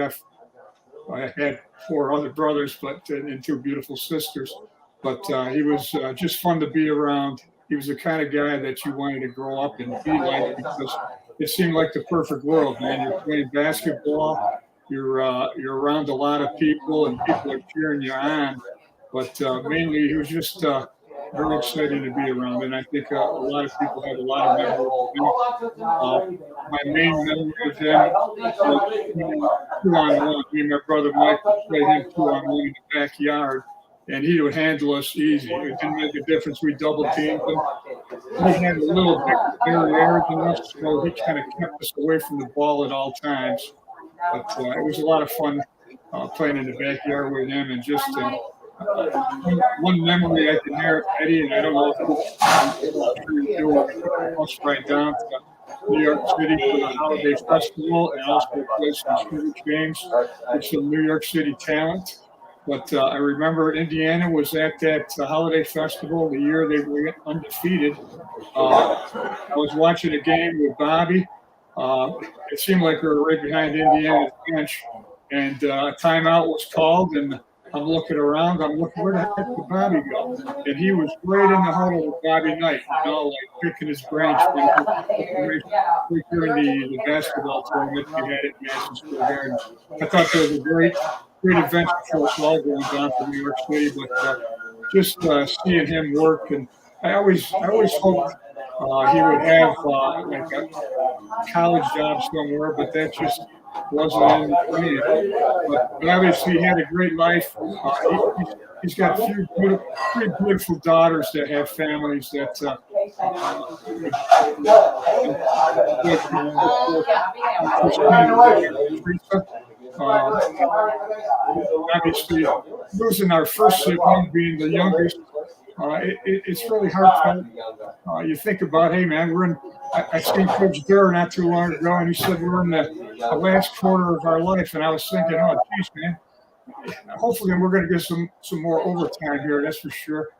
Speaker 7: had 4 other brothers, and 2 beautiful sisters. But he was just fun to be around. He was the kind of guy that you wanted to grow up and be like because it seemed like the perfect world, man. You're playing basketball, you're around a lot of people, and people are cheering you on. But mainly, he was just very exciting to be around, and I think a lot of people have a lot of memories of him. My main memory of him was 2-on-1. Me and my brother Mike played him 2-on-1 in the backyard. And he would handle us easy. It didn't make a difference. We double teamed him. He had a little bit better air than us, so he kind of kept us away from the ball at all times. But it was a lot of fun playing in the backyard with him. And just one memory I can hear, Eddie, and I don't know if you do us right down to New York City for the holiday festival and also play some scrimmage games with some New York City talent. But I remember Indiana was at that holiday festival the year they were undefeated. I was watching a game with Bobby. It seemed like we were right behind Indiana's bench, and a timeout was called, and I'm looking around. I'm looking, where the heck did Bobby go? And he was right in the huddle with Bobby Knight, like picking his brains during the basketball tournament we had at Madison Square Garden. I thought that was a great adventure for us all going down to New York City, but just seeing him work, and I always hoped he would have like a college job somewhere, but that just wasn't in the plan. But obviously, he had a great life. He's got three beautiful daughters that have families that. Obviously, losing our first sibling, being the youngest, it's really heartfelt. You think about, hey man, I seen Coach Durr not too long ago, and he said we're in the last quarter of our life, and I was thinking, oh geez, man, hopefully we're going to get some more overtime here, that's for sure.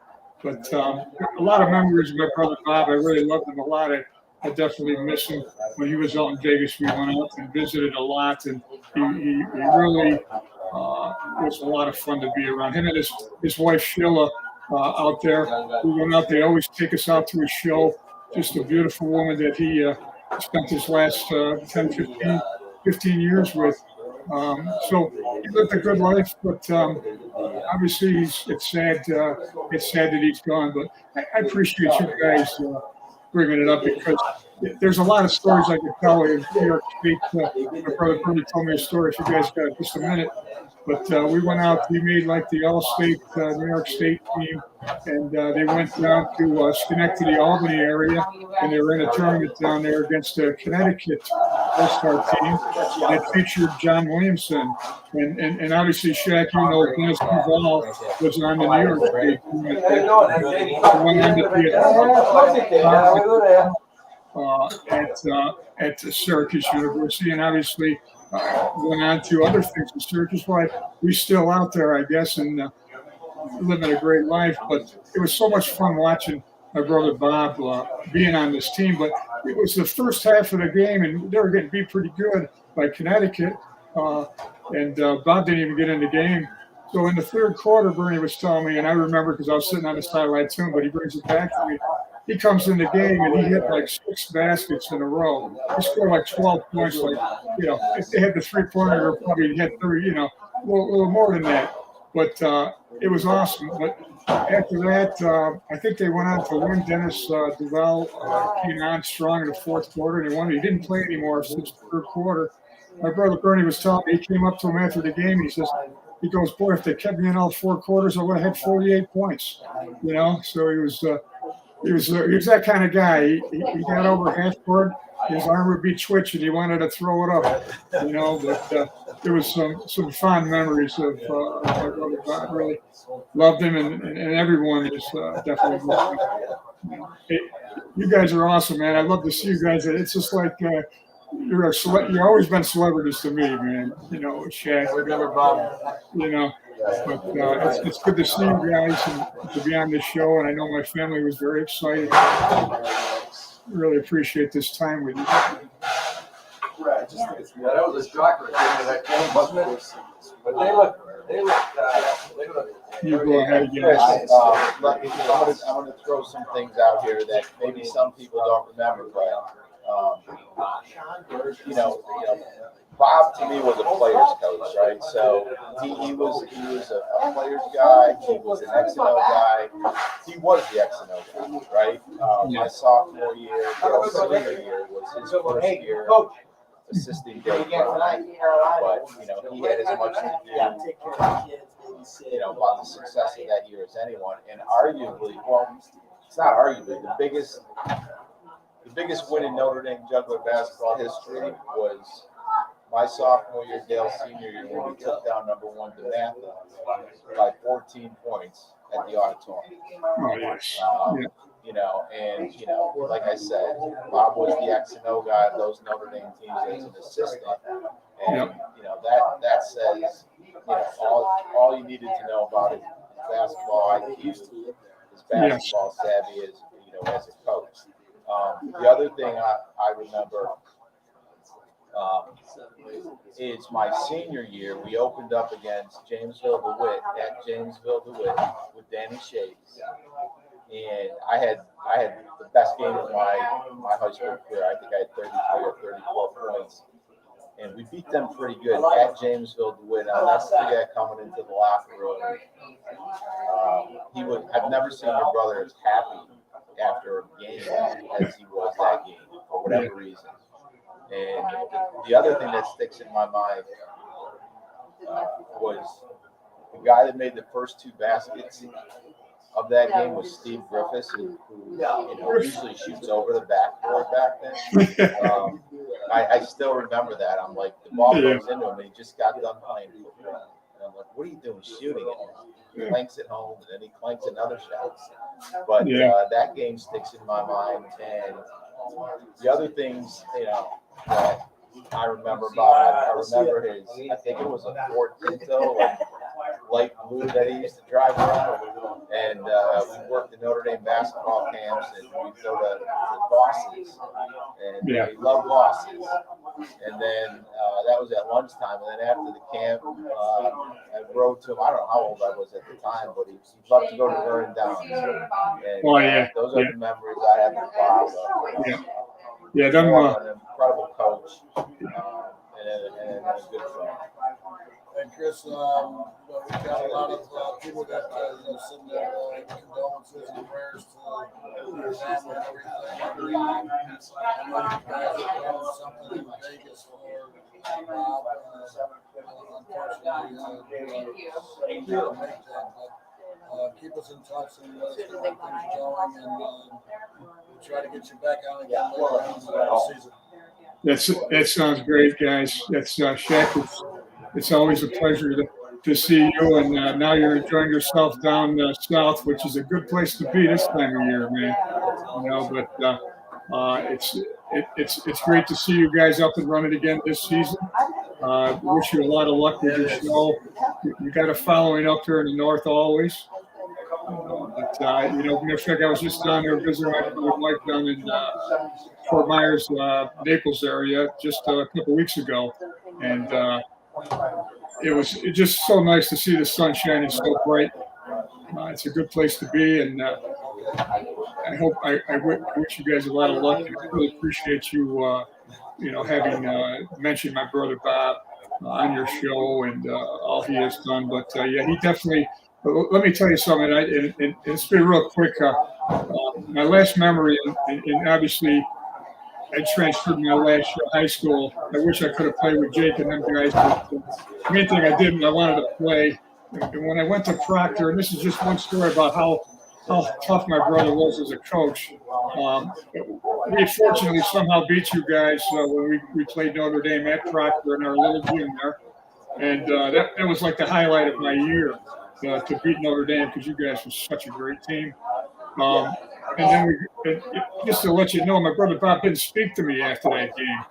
Speaker 7: But a lot of memories of my brother Bob. I really loved him a lot. I definitely miss him. When he was out in Vegas, we went out and visited a lot, and he really was a lot of fun to be around. Him and his wife Sheila out there. We went out. They always take us out to a show. Just a beautiful woman that he spent his last 10, 15 years with. So he lived a good life, but obviously it's sad that he's gone. But I appreciate you guys bringing it up, because there's a lot of stories I could tell in New York State. My brother Bernie told me a story. If you guys got just a minute. But we went out. We made like the All-State New York State team, and they went down to Schenectady, Albany area, and they were in a tournament down there against the Connecticut All-Star team that featured John Williamson, and obviously Shaq, Dennis Duval was on the New York State team. At Syracuse University, and obviously went on to other things in Syracuse. But we're still out there, I guess, and living a great life. But it was so much fun watching my brother Bob being on this team. But it was the first half of the game, and they were getting beat pretty good by Connecticut. And Bob didn't even get in the game. So in the third quarter, Bernie was telling me, and I remember because I was sitting on the sideline too, but he brings it back to me. He comes in the game and he hit like 6 baskets in a row. He scored like 12 points. Like, if they had the 3-pointer, probably hit 30, a little more than that. But it was awesome. But after that, I think they went on to win. Dennis Duval came on strong in the fourth quarter, and they won. He didn't play anymore since the third quarter. My brother Bernie was telling me, he came up to him after the game, and he goes, boy, if they kept me in all 4 quarters, I would have had 48 points. So he was that kind of guy. He got over half court, his arm would be twitching. He wanted to throw it up, But there was some fond memories of my brother Bob. I really loved him, and everyone is definitely loved him. Hey, you guys are awesome, man. I love to see you guys. It's just like you've always been celebrities to me, man. Shaq, But it's good to see you guys and to be on this show. And I know my family was very excited. Really appreciate this time with you.
Speaker 4: Right. That was a shocker at that game, wasn't it? But they look.
Speaker 7: You go ahead,
Speaker 1: guys. I'm going to throw some things out here that maybe some people don't remember, but Bob to me was a player's coach, right? So he was a player's guy. He was an X and O guy. He was the X and O guy, right? My sophomore year, senior year was his first year assisting Dave Brown. But he had as much to do, about the success of that year as anyone. And arguably, it's not arguably the biggest win in Notre Dame Juggler basketball history was my sophomore year, Dale's senior year, when we took down #1 DeMatha by 14 points at the auditorium.
Speaker 7: Oh, yes. Yeah.
Speaker 1: You know, and you know, like I said, Bob was the X and O guy of those Notre Dame teams as an assistant, and you know that says, you know, all you needed to know about his basketball IQ, his basketball savvy, is, you know, as a coach. The other thing I remember is my senior year, we opened up against Jamesville DeWitt at Jamesville DeWitt with Danny Shades. And I had the best game of my high school career. I think I had 33 or 34 points. And we beat them pretty good at Jamesville DeWitt. I'll never forget coming into the locker room. I've never seen your brother as happy after a game as he was that game, for whatever reason. And the other thing that sticks in my mind was the guy that made the first 2 baskets of that game was Steve Griffiths, who you know, usually shoots over the backboard back then. I still remember that. I'm like, the ball goes into him, and he just got done playing football. And I'm like, what are you doing shooting it? He clanks it home, and then he clanks another shot. But that game sticks in my mind. And the other things, you know, that I remember about, I remember I think it was a Ford Pinto, light blue that he used to drive around. And we worked the Notre Dame basketball camps, and we'd go to Bosses, and we loved Bosses. And then that was at lunchtime, and then after the camp, I rode to him. I don't know how old I was at the time, but he'd love to go to Vernon Downs. And those are the memories I have with Bob.
Speaker 7: Yeah,
Speaker 1: an incredible coach and a good friend.
Speaker 2: And Chris, we've got a lot of people that send their condolences and prayers to your family and everything. I know you guys are doing something in Vegas for Bob. Unfortunately, couldn't make that, but keep us in touch and let us know how things going, and we'll try to get you back on again later on in the season.
Speaker 7: That sounds great, guys. That's Shaq. It's always a pleasure to see you, and now you're enjoying yourself down south, which is a good place to be this time of year, man. You know, but it's great to see you guys up and running again this season. Wish you a lot of luck with your show. You got a following up here in the north always. But you know, matter of fact, I was just down there visiting my wife down in Fort Myers, Naples area just a couple weeks ago, and it was just so nice to see the sun shining so bright. It's a good place to be, and I wish you guys a lot of luck. And I really appreciate you, you know, having mentioned my brother Bob on your show and all he has done. But yeah, he definitely. Let me tell you something, and it's been real quick. My last memory, and obviously I transferred my last year of high school. I wish I could have played with Jake and them guys. But the main thing I didn't, I wanted to play. And when I went to Proctor, and this is just one story about how tough my brother was as a coach. We fortunately somehow beat you guys when we played Notre Dame at Proctor in our little gym there. And that was like the highlight of my year. To beat Notre Dame, because you guys were such a great team. And then just to let you know, my brother Bob didn't speak to me after that game.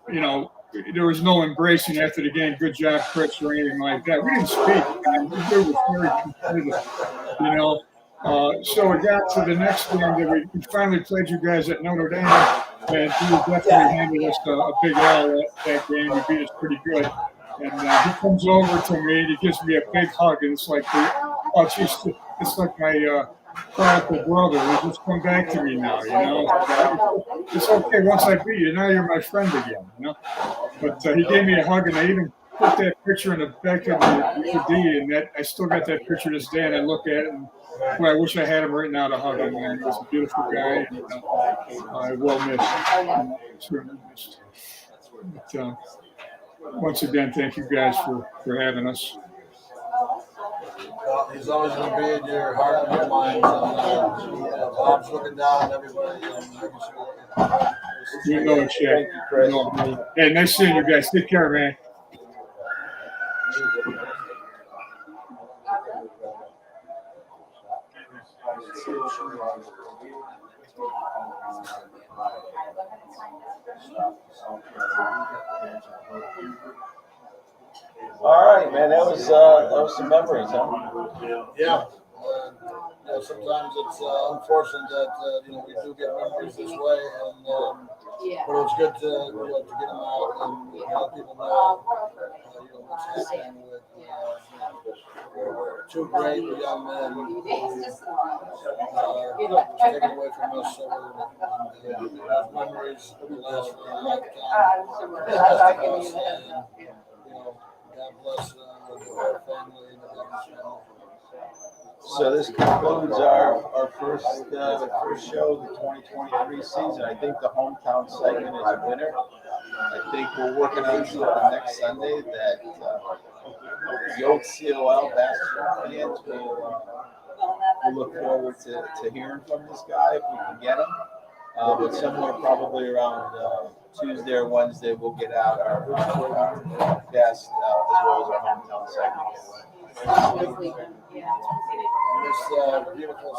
Speaker 7: You know, there was no embracing after the game, good job, Chris, or anything like that. We didn't speak. We were very competitive, you know. So it got to the next game that we finally played you guys at Notre Dame, and you definitely handed us a big L that game. You beat us pretty good. And he comes over to me and he gives me a big hug, and it's like, oh, geez, it's like my prodigal brother who's just come back to me now, you know. It's okay, once I beat you, now you're my friend again, you know. But he gave me a hug, and I even put that picture in the back of the D, and that I still got that picture to this day, and I look at it, and boy, I wish I had him right now to hug him, man. He was a beautiful guy, and well missed. Certainly missed. But, once again, thank you guys for having us.
Speaker 2: Well, he's always going to be in your heart and your mind. And, Bob's looking down at everybody and making sure
Speaker 7: You know it, Shaq.
Speaker 1: Thank you, Chris.
Speaker 7: You know it, brother. Hey, nice seeing you guys. Take care, man.
Speaker 1: All right, man. That was some memories, huh?
Speaker 2: Yeah. Sometimes it's unfortunate that we do get memories this way, and but it's good to to get them out and let people know what's happening with two great young men who was taken away from us. So those memories will last for a long time. God bless the whole family and the Devins family.
Speaker 1: So this concludes our first show of the 2023 season. I think the hometown segment is a winner. I think we're working on something next Sunday that the old COL basketball fans will look forward to hearing from this guy if we can get him. But somewhere probably around Tuesday or Wednesday, we'll get out our guest as well as our hometown segment.
Speaker 2: On this beautiful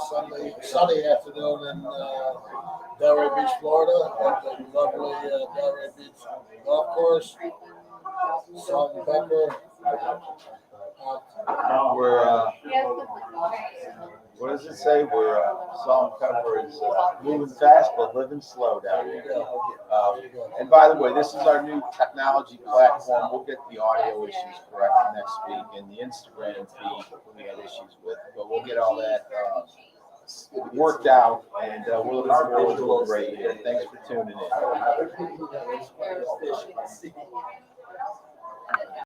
Speaker 2: sunny afternoon in Delray Beach, Florida, at the lovely Delray Beach golf course, Salt&Pepper.
Speaker 1: We're what does it say? We're Salt&Pepper is moving fast but living slow down here. And by the way, this is our new technology platform. We'll get the audio issues correct next week, and the Instagram feed we had issues with, but we'll get all that worked out, and we're looking forward to a great year. Thanks for tuning in.